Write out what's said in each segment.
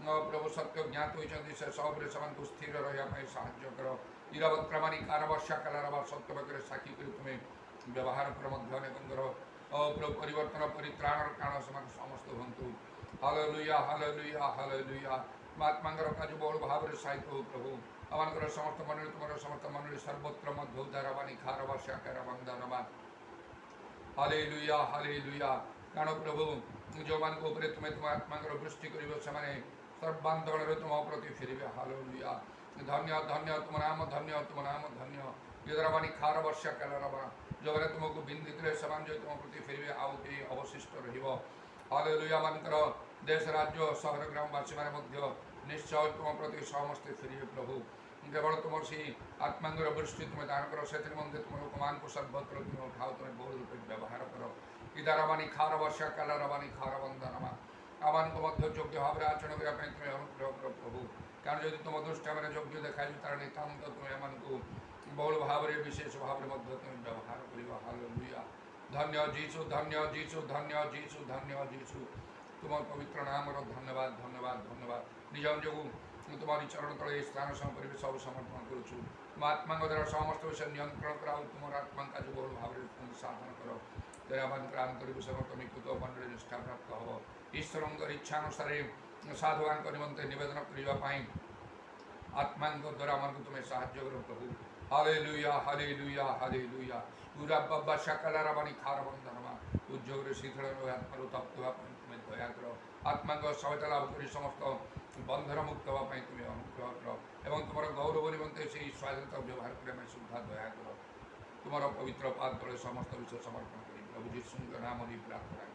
प्रभु सत्य ज्ञात होती से सब से स्थिर रहा साहाଯ୍य कर इरावक्रमानी कारवर्षा कलार सत्य पाखे साक्षी कर तुम्हें व्यवहार कर अनेकर प्रभु परिवर्तन परित्राण कारण से समस्त हूँ हालेलुया हालेलुया हालेलुया महात्मांगर काज बहुल भाव में सहित हो प्रभु आमर समस्त मंडली तुम समस्त मंडली सर्वत्र मध्य उद्धारवानी खारवर्षा कर हालेलुया हालेलुया कारण प्रभु जो मान तुम्हें तुम आत्मांगर वृष्टि कर सर्वांतरण तुम प्रति फेरबे हालेलुया धन्य धन्य तुम नाम धन्य यदरावानी खार वर्षा कलरवा जो मैंने तुमको बिंदित समान जो तुम प्रति फेरबे आउ कई अवशिष्ट हालेलुया मानकर देश राज्य सहर ग्रामवासी मैंने निश्चय तुम प्रति समस्ते फेरबे प्रभु केवल तुम सी आत्मांगर वृष्टि तुम्हें दान कर से मध्य तुम लोकमान को सर्वत्र तुम उठाओ तुम्हें बहुल रूपे व्यवहार कर इदारावानी खार वर्षा कलरवानी खार बंदनमा आमान को मध्य योग्य भाव में आचरण करने तुम्हें अनुग्रह कर प्रभु कारण जब तुम दुष्ट में योग्य देखा तार नितांत तुम्हें एम को बहुल भाव में विशेष भाव में तुम्हें व्यवहार कर हालेलुया धन्य जीसु धन्य जीसु धन्य जीसु धन्य जीसु तुम पवित्र नाम धन्यवाद धन्यवाद धन्यवाद निज जो तुम्हारी चरण तले स्थान समय सब समर्पण करुचु तुम आत्मा द्वारा समस्त विषय नियंत्रण कराओ तुम आत्मा का जो बहुल भाव में साधन कर तेरा आंतरिक समर्पणीकृत मंडली निष्ठा प्राप्त हम ईश्वर इच्छानुसार साधुवान निमंते निवेदन करने आत्मा द्वारा आम तुम्हें साहाଯ୍य कर प्रभु हालेलुया हालेलुया हालेलुया पूरा बाबा शाकालाराबानी खार बंधनमा उद्योग शीतल आत्मा तप्त तुम्हें दया कर आत्मा सहायता लाभ कर समस्त बंधन मुक्त हाँपाई तुम्हें अनुग्रह कर और तुम गौरव निमंते से स्वाधीनता व्यवहार करने सुविधा दया कर तुम पवित्र पाद तले समस्त विषय समर्पण कर प्रभु जीशु नाम प्रार्थना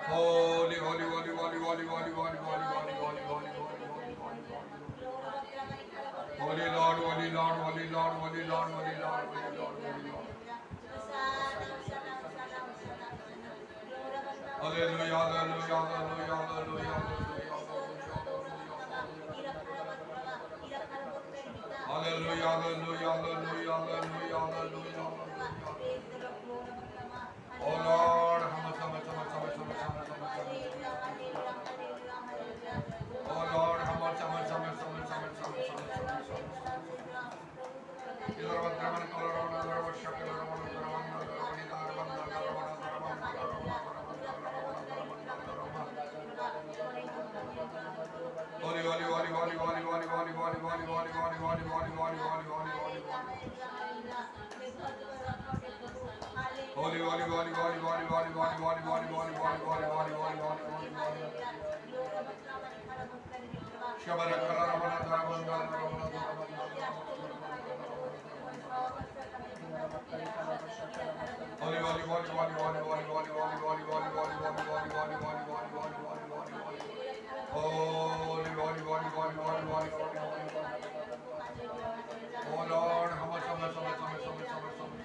Holy, holy, holy, holy, holy, holy, holy, holy, holy, holy, holy, holy, Lord, holy Lord, holy Lord, holy Lord, holy Lord, holy Lord, holy Lord. Hallelujah, hallelujah, hallelujah, hallelujah, hallelujah, hallelujah, hallelujah, hallelujah, hallelujah. Oh Lord, hummus, hummus, hummus, hummus, hummus, hummus, hummus. Oh Lord, hummus, hummus, hummus, hummus, hummus, hummus, hummus, hummus. Idhar Vandraman Kalaravana Dharma Shakalavana Dharamana Dharamani Dharamana Dharamana Dharamana Dharamana. Holy, holy, holy, holy, holy, holy, holy, holy, holy, holy, holy, holy, holy, holy, holy, holy, holy. Holy, holy, holy, holy, holy, holy, holy, holy, holy, holy, holy, holy, holy, holy, holy. Shabara Kalaravana Dharamana Dharamana Dharamana. Holy, holy, holy, holy, holy, holy, holy, holy, holy, holy, holy, holy, holy, holy, holy, holy, holy, holy. Holy, holy, holy, holy, holy, holy, holy, holy. Oh Lord, hummus, hummus, hummus, hummus, hummus, hummus, hummus.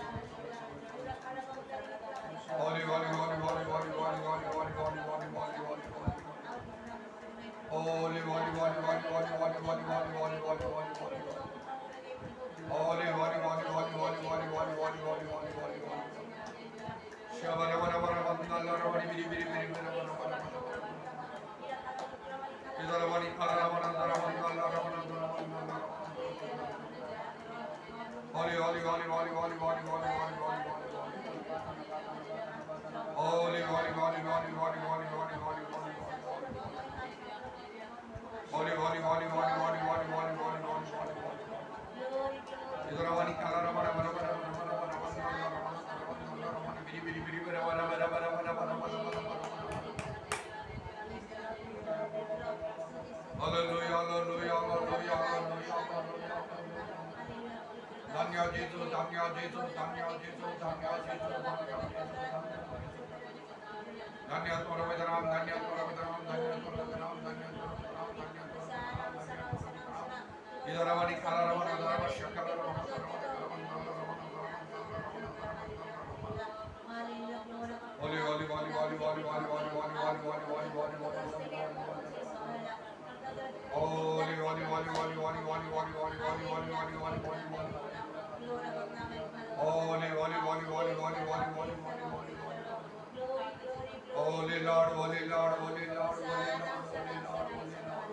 Holy, holy, holy, holy, holy, holy, holy, holy, holy, holy, holy, holy, holy. Holy, holy, holy, holy, holy, holy, holy, holy, holy, holy, holy, holy. Holy, holy, holy, holy, holy, holy, holy, holy, holy, holy, holy, holy. Shabara bara bara bandala rabani biri biri biri bara bara bara bara. Idhar rabani kala rabana rabana rabana rabana. Holy, holy, holy, holy, holy, holy, holy, holy, holy, holy. Holy, holy, holy, holy, holy, holy, holy, holy, holy. Holy, holy, holy, holy, holy, holy, holy, holy, holy, holy. Idhar rabani kala rabana rabana rabana rabana rabana biri biri biri bara bara bara bara bara bara bara. Hallelujah, hallelujah, hallelujah, hallelujah, hallelujah. Dhanya Jesu, Dhanya Jesu, Dhanya Jesu, Dhanya Jesu, Dhanya Jesu. Dhanya Tora Vedanam, Dhanya Tora Vedanam, Dhanya Tora Vedanam, Dhanya Tora Vedanam, Dhanya Tora Vedanam, Dhanya Tora Vedanam. Idhar Ravani Kala Ravana Dharma Shakala Ravana Ravana Holy, holy, holy, holy, holy, holy, holy, holy, holy, holy, holy, holy, holy, holy. Holy, holy, holy, holy, holy, holy, holy, holy, holy, holy, holy, holy, holy, holy. Holy, holy, holy, holy, holy, holy, holy, holy, holy. Holy Lord, holy Lord, holy Lord, holy Lord, holy Lord, holy Lord.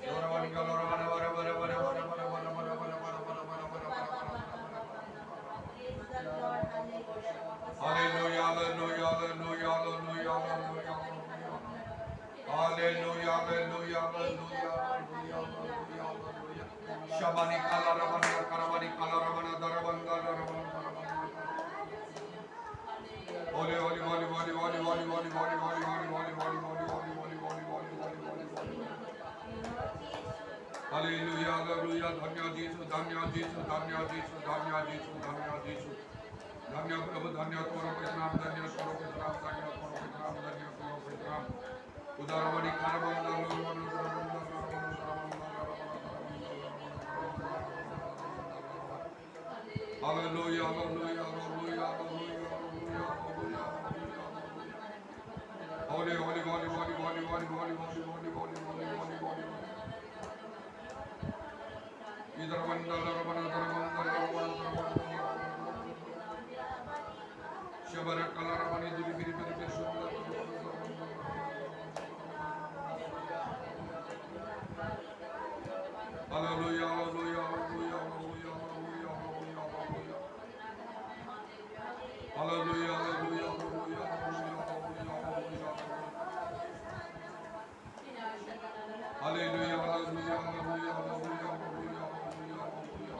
Doravani Galavana Vara Vara Vara Vara Vara Vara Vara Vara Vara Vara Vara Vara. Hallelujah, hallelujah, hallelujah, hallelujah, hallelujah. Hallelujah, hallelujah, hallelujah, hallelujah, hallelujah. Shabani Kala Ravana Karavani Kala Ravana Dharavana Dharavana. Holy, holy, holy, holy, holy, holy, holy, holy, holy, holy, holy, holy, holy, holy, holy, holy, holy, holy, holy. Hallelujah, hallelujah. Dhanya Jesu, Dhanya Jesu, Dhanya Jesu, Dhanya Jesu, Dhanya Jesu. Dhanya Prabhu, Dhanya Toro Petram, Dhanya Toro Petram, Dhanya Toro Petram, Dhanya Toro Petram. Udaravani Karavana Hallelujah, hallelujah, hallelujah, hallelujah, hallelujah, hallelujah. Holy, holy, holy, holy, holy, holy, holy, holy, holy, holy, holy, holy, holy. Idhar Vandala Ravana Dharamana Ravana Shabara Kala Ravani Diri Biri Biri Biri Shubha. Hallelujah, hallelujah, hallelujah, hallelujah, hallelujah, hallelujah, hallelujah. Hallelujah, hallelujah, hallelujah, hallelujah, hallelujah. Hallelujah, hallelujah, hallelujah, hallelujah, hallelujah, hallelujah, hallelujah.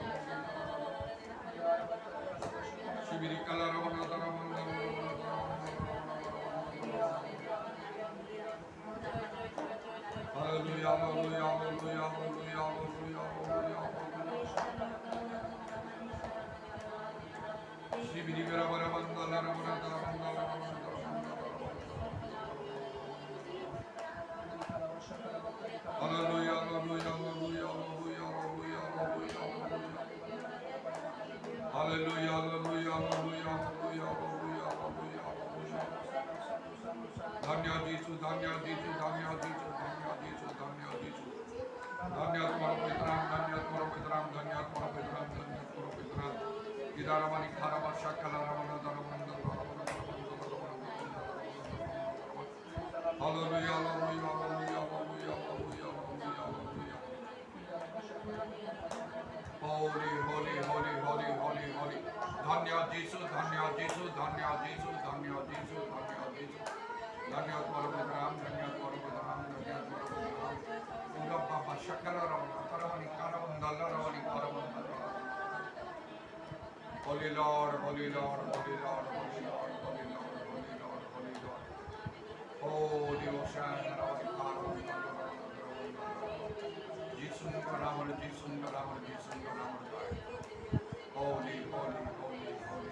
धन्य जीसु धन्य जीसु धन्य जीसु धन्य जीसु धन्य तुम्हारा पवित्र नाम धन्य तुम्हारा पवित्र नाम धन्य तुम्हारा पवित्र नाम धन्य तुम्हारा पवित्र नाम इदारमणि खारबशा कलारमण दरमण Hallelujah, hallelujah, hallelujah, hallelujah, hallelujah, hallelujah, hallelujah. Holy, holy, holy, holy, holy, holy. Dhanya Jesu, Dhanya Jesu, Dhanya Jesu, Dhanya Jesu, Dhanya Jesu. Dhanya Twara Vedram, Dhanya Twara Vedram, Dhanya Twara Vedram. Ura Baba Shakala Ramana, Karavani Karavandala, Ravani Karavandala. Holy Lord, Holy Lord, Holy Lord, Holy Lord, Holy Lord, Holy Lord, Holy Lord. Holy Ocean, Ravani Karavandala. Jesus Ramana, Jesus Ramana, Jesus Ramana. Holy, holy, holy, holy, holy.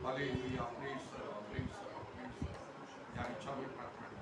Hallelujah, praise the Lord, praise the Lord, praise the Lord. यानी चाबी प्रार्थना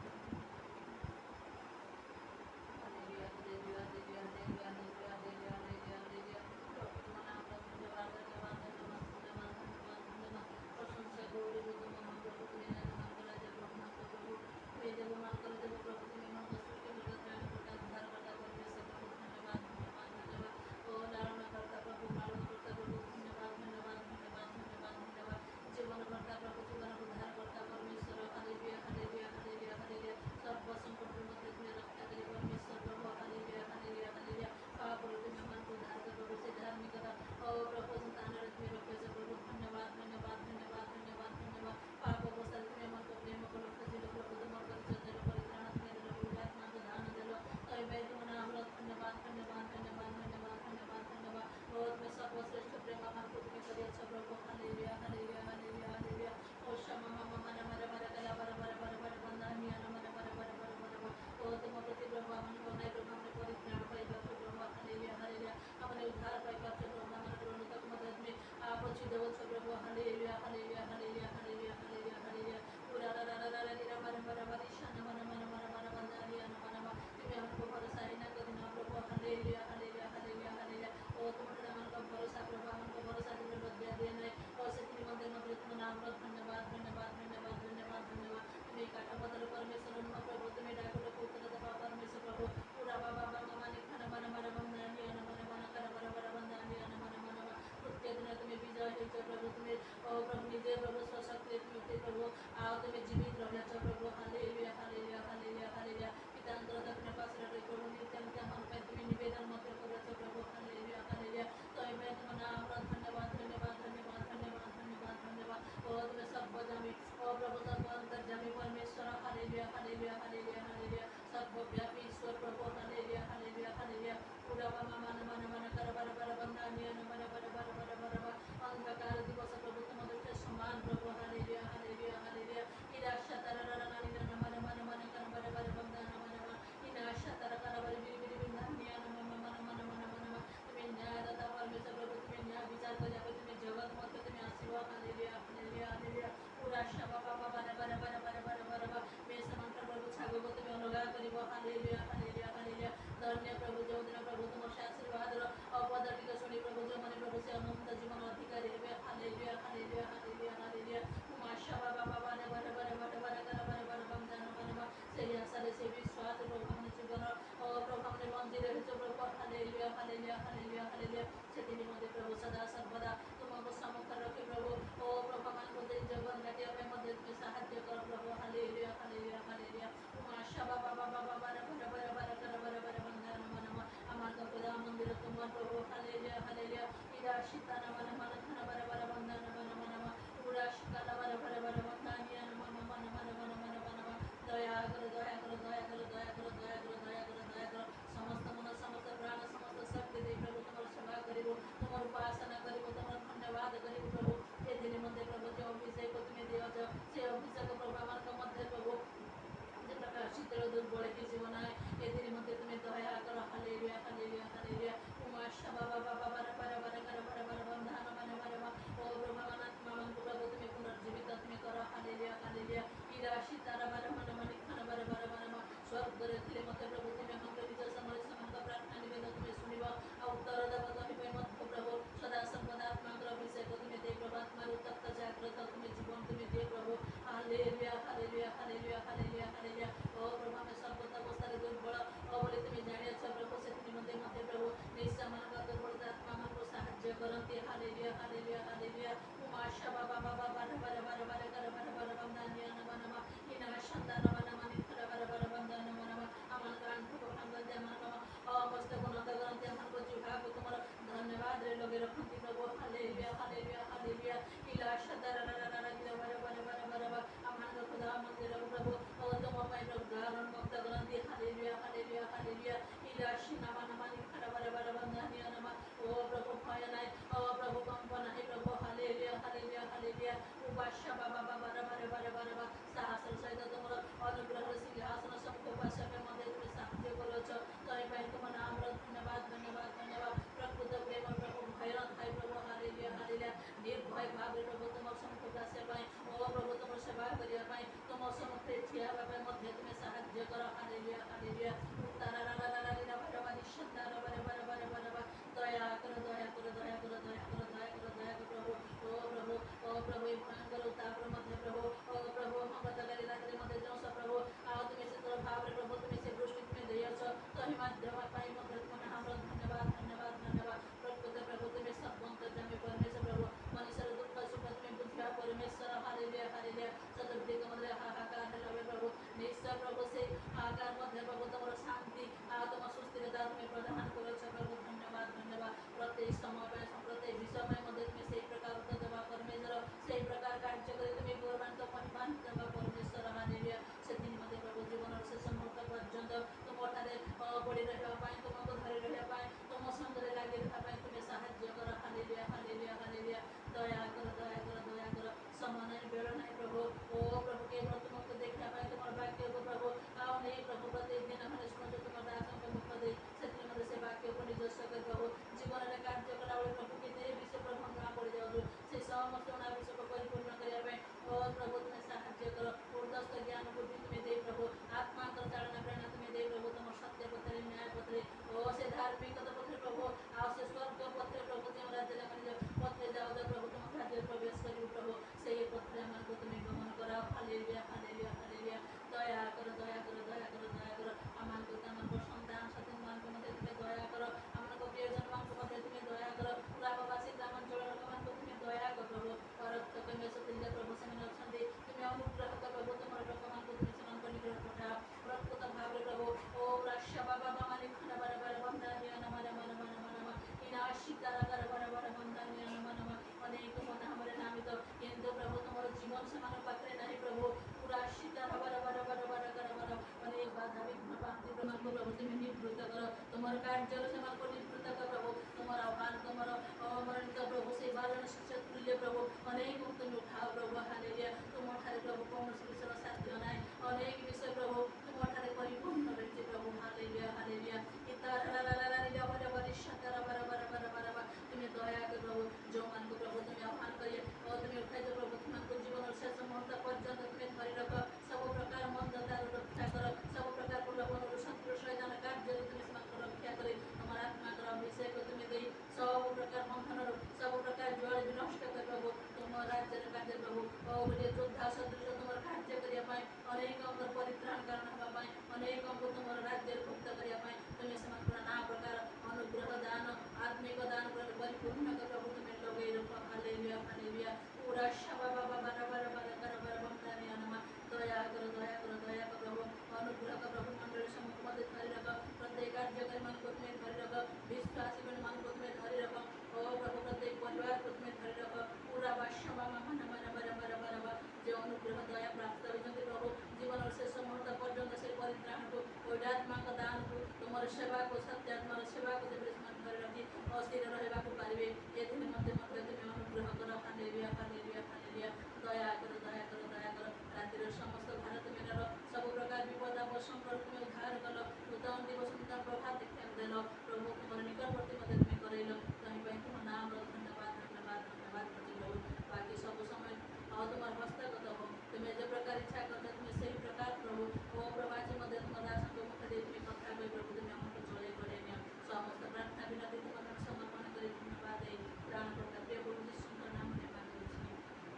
ପ୍ରାପ୍ତ ହୋଇଛନ୍ତି ପ୍ରଭୁ। ଜୀବନର ଶେଷ ମୁହୂର୍ତ୍ତ ପର୍ଯ୍ୟନ୍ତ ସେ ପରିତ୍ରାଣକୁ ପୈଡ଼ାତ୍ମାଙ୍କ ଦାନକୁ ତୁମର ସେବାକୁ ସତ୍ୟାତ୍ମାର ସେବାକୁ ଯେପରି ସେମାନେ ଧରି ରଖି ଅସ୍ଥିର ରହିବାକୁ ପାରିବେ ଏଥିରେ ମଧ୍ୟ ତୁମେ ଅନୁଗ୍ରହ କର। Hallelujah hallelujah hallelujah. ଦୟା କର ଦୟା କର ଦୟା କର। ରାତିର ସମସ୍ତ ଭାରତମେର ସବୁ ପ୍ରକାର ବିପଦ ଆବଶ୍ୟକରୁ ତୁମେ ଉଦ୍ଧାର କଲ। ନୂତନ ଦିବସ ନୂତନ ପ୍ରଭାତ ଦେଲ ପ୍ରଭୁ। ତୁମର ନିକଟବର୍ତ୍ତୀ ମଧ୍ୟ ତୁମେ କରେଇଲ। ତହିଁପାଇଁ ତୁମ ନାମର ଧନ୍ୟବାଦ ଧନ୍ୟବାଦ ଧନ୍ୟବାଦ କରୁଛି ପ୍ରଭୁ। ବାକି ସବୁ ସମୟ ଆଉ ତୁମର ହସ୍ତଗତ ହଉ। ତୁମେ ଯେ ପ୍ରକାର ଇଚ୍ଛା କରିଛ ତୁମେ ସେହି ପ୍ରକାର ପ୍ରଭୁ ଓ ପ୍ରଭୁ ଆଜି ମଧ୍ୟ ତୁମ ଦାସଙ୍କ ମୁଖ ଦେଇ ତୁମେ କଥା କହି ପ୍ରଭୁ ତୁମେ ଆମକୁ ଚଳେଇ କରେଇ ନିଅ। ସମସ୍ତ ପ୍ରାର୍ଥନା ବିନତି ତୁମକୁ ସମର୍ପଣ କରି ଧନ୍ୟବାଦ ଦେଇ ପ୍ରାଣକର୍ତ୍ତା ପ୍ରିୟ ପ୍ରଭୁ ଯୀଶୁଙ୍କ ନାମରେ ମାଗୁଅଛି।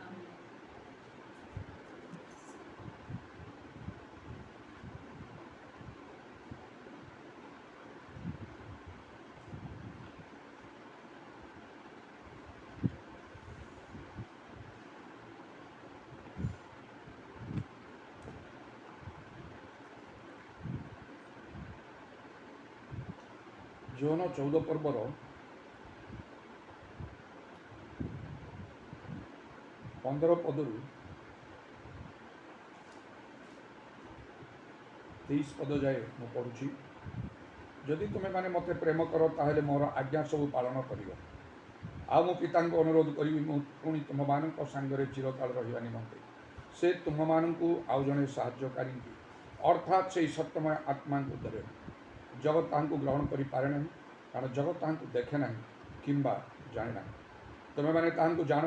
ଆମେନ୍। ଯୋହନ 14 ପର୍ବର 15 ପଦରୁ 23 ପଦ ଯାଏ ମୁଁ ପଢ଼ୁଛି। ଯଦି ତୁମେମାନେ ମୋତେ ପ୍ରେମ କର ତାହେଲେ ମୋର ଆଜ୍ଞା ସବୁ ପାଳନ କରିବ। ଆଉ ମୁଁ ପିତାଙ୍କୁ ଅନୁରୋଧ କରିବି, ମୁଁ ପୁଣି ତୁମମାନଙ୍କ ସାଙ୍ଗରେ ଚିରକାଳ ରହିବା ନିମନ୍ତେ ସେ ତୁମମାନଙ୍କୁ ଆଉ ଜଣେ ସାହାଯ୍ୟକାରୀଙ୍କୁ ଅର୍ଥାତ୍ ସେହି ସତ୍ୟମୟ ଆତ୍ମାଙ୍କୁ ଦେବେ। ଜଗତ ତାହାଙ୍କୁ ଗ୍ରହଣ କରିପାରେ ନାହିଁ, କାରଣ ଜଗତ ତାହାଙ୍କୁ ଦେଖେ ନାହିଁ କିମ୍ବା ଜାଣେ ନାହିଁ। ତୁମେମାନେ ତାହାଙ୍କୁ ଜାଣ,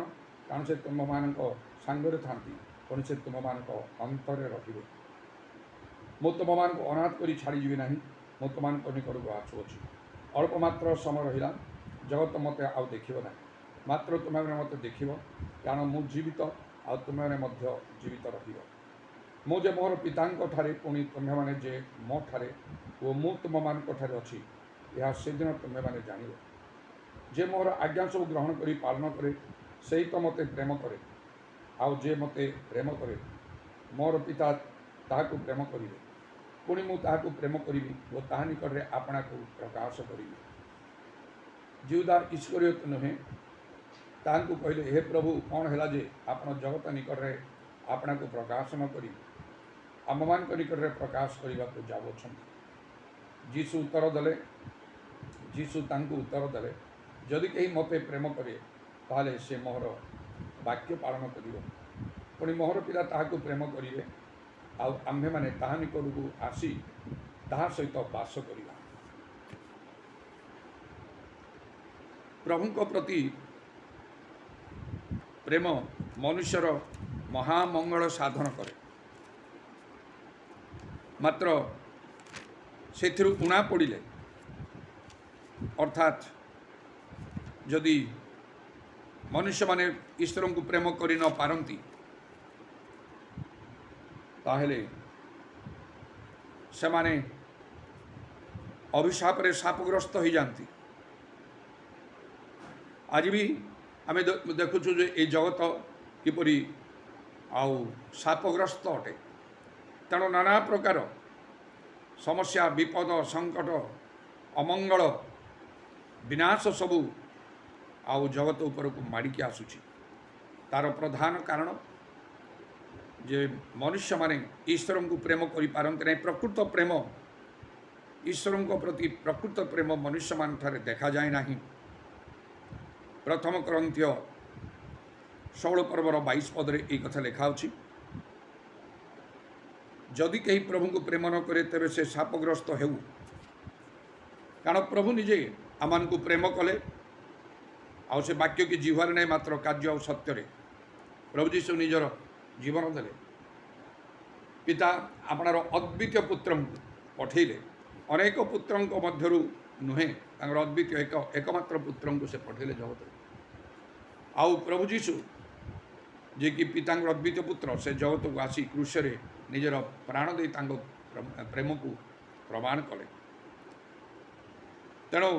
କାରଣ ସେ ତୁମମାନଙ୍କ ସାଙ୍ଗରେ ଥାନ୍ତି, ପୁଣି ସେ ତୁମମାନଙ୍କ ଅନ୍ତରରେ ରହିବେ। ମୁଁ ତୁମମାନଙ୍କୁ ଅନାଥ କରି ଛାଡ଼ିଯିବି ନାହିଁ, ମୁଁ ତୁମମାନଙ୍କ ନିକଟକୁ ଆସୁଅଛି। ଅଳ୍ପ ମାତ୍ର ସମୟ ରହିଲା, ଜଗତ ମୋତେ ଆଉ ଦେଖିବ ନାହିଁ, ମାତ୍ର ତୁମେମାନେ ମୋତେ ଦେଖିବ, କାରଣ ମୁଁ ଜୀବିତ ଆଉ ତୁମେମାନେ ମଧ୍ୟ ଜୀବିତ ରହିବ। ମୁଁ ଯେ ମୋର ପିତାଙ୍କ ଠାରେ, ପୁଣି ତୁମେମାନେ ଯେ ମୋ ଠାରେ ଓ ମୁଁ ତୁମମାନଙ୍କ ଠାରେ ଅଛି, ଏହା ସେଦିନ ତୁମେମାନେ ଜାଣିବ। ଯେ ମୋର ଆଜ୍ଞା ସବୁ ଗ୍ରହଣ କରି ପାଳନ କରେ, ସେହି ତ ମୋତେ ପ୍ରେମ କରେ। ଆଉ ଯେ ମୋତେ ପ୍ରେମ କରେ, ମୋର ପିତା ତାହାକୁ ପ୍ରେମ କରିବେ। ପୁଣି ମୁଁ ତାହାକୁ ପ୍ରେମ କରିବି ଓ ତାହା ନିକଟରେ ଆପଣାକୁ ପ୍ରକାଶ କରିବି। ଜିହୁଦା ଇସ୍କରିୟୋତ ନୁହେଁ, ତାହାଙ୍କୁ କହିଲେ, ହେ ପ୍ରଭୁ, କ'ଣ ହେଲା ଯେ ଆପଣ ଜଗତ ନିକଟରେ ଆପଣାକୁ ପ୍ରକାଶ ନ କରି ଆମମାନଙ୍କ ନିକଟରେ ପ୍ରକାଶ କରିବାକୁ ଯାଉଅଛନ୍ତି? ଯୀଶୁ ତାଙ୍କୁ ଉତ୍ତର ଦେଲେ, ଯଦି କେହି ମୋତେ ପ୍ରେମ କରେ ତାହେଲେ ସେ ମୋହର ବାକ୍ୟ ପାଳନ କରିବ। ପୁଣି ମୋହର ପିଲା ତାହାକୁ ପ୍ରେମ କରିବେ, ଆଉ ଆମ୍ଭେମାନେ ତାହା ନିକଟକୁ ଆସି ତାହା ସହିତ ବାସ କରିବା। ପ୍ରଭୁଙ୍କ ପ୍ରତି ପ୍ରେମ ମନୁଷ୍ୟର ମହାମଙ୍ଗଳ ସାଧନ କରେ। ମାତ୍ର ସେଥିରୁ ଉଣା ପଡ଼ିଲେ, ଅର୍ଥାତ୍ ଯଦି ମନୁଷ୍ୟମାନେ ଈଶ୍ୱରଙ୍କୁ ପ୍ରେମ କରି ନ ପାରନ୍ତି, ତାହେଲେ ସେମାନେ ଅଭିଶାପରେ ଶାପଗ୍ରସ୍ତ ହୋଇଯାଆନ୍ତି। ଆଜି ବି ଆମେ ଦେଖୁଛୁ ଯେ এই ଜଗତ କିପରି ଆଉ ଶାପଗ୍ରସ୍ତ ଅଟେ। ତେଣୁ ନାନା ପ୍ରକାର ସମସ୍ୟା, ବିପଦ, ସଙ୍କଟ, ଅମଙ୍ଗଳ, ବିନାଶ ସବୁ ଆଉ ଜଗତ ଉପରକୁ ମାଡ଼ିକି ଆସୁଛି। ତାର ପ୍ରଧାନ କାରଣ ଯେ ମନୁଷ୍ୟମାନେ ଈଶ୍ୱରଙ୍କୁ ପ୍ରେମ କରିପାରନ୍ତି ନାହିଁ। ପ୍ରକୃତ ପ୍ରେମ, ଈଶ୍ୱରଙ୍କ ପ୍ରତି ପ୍ରକୃତ ପ୍ରେମ ମନୁଷ୍ୟମାନଙ୍କଠାରେ ଦେଖାଯାଏ ନାହିଁ। ପ୍ରଥମ କରନ୍ଥୀୟ 16 ପର୍ବର 22 ପଦରେ ଏହି କଥା ଲେଖା ଅଛି, ଯଦି କେହି ପ୍ରଭୁଙ୍କୁ ପ୍ରେମ ନ କରେ ତେବେ ସେ ଶାପଗ୍ରସ୍ତ ହେଉ। କାରଣ ପ୍ରଭୁ ନିଜେ ଆମମାନଙ୍କୁ ପ୍ରେମ କଲେ, ଆଉ ସେ ବାକ୍ୟ କି ଜିହ୍ୱାରେ ନାହିଁ, ମାତ୍ର କାର୍ଯ୍ୟ ଆଉ ସତ୍ୟରେ ପ୍ରଭୁ ଯୀଶୁ ନିଜର ଜୀବନ ଦେଲେ। ପିତା ଆପଣାର ଅଦ୍ୱିତୀୟ ପୁତ୍ରଙ୍କୁ ପଠେଇଲେ। ଅନେକ ପୁତ୍ରଙ୍କ ମଧ୍ୟରୁ ନୁହେଁ, ତାଙ୍କର ଅଦ୍ୱିତୀୟ ଏକମାତ୍ର ପୁତ୍ରଙ୍କୁ ସେ ପଠେଇଲେ ଜଗତରେ। ଆଉ ପ୍ରଭୁ ଯୀଶୁ ଯିଏକି ପିତାଙ୍କର ଅଦ୍ୱିତୀୟ ପୁତ୍ର, ସେ ଜଗତକୁ ଆସି କୃଷରେ ନିଜର ପ୍ରାଣ ଦେଇ ତାଙ୍କ ପ୍ରେମକୁ ପ୍ରମାଣ କଲେ। ତେଣୁ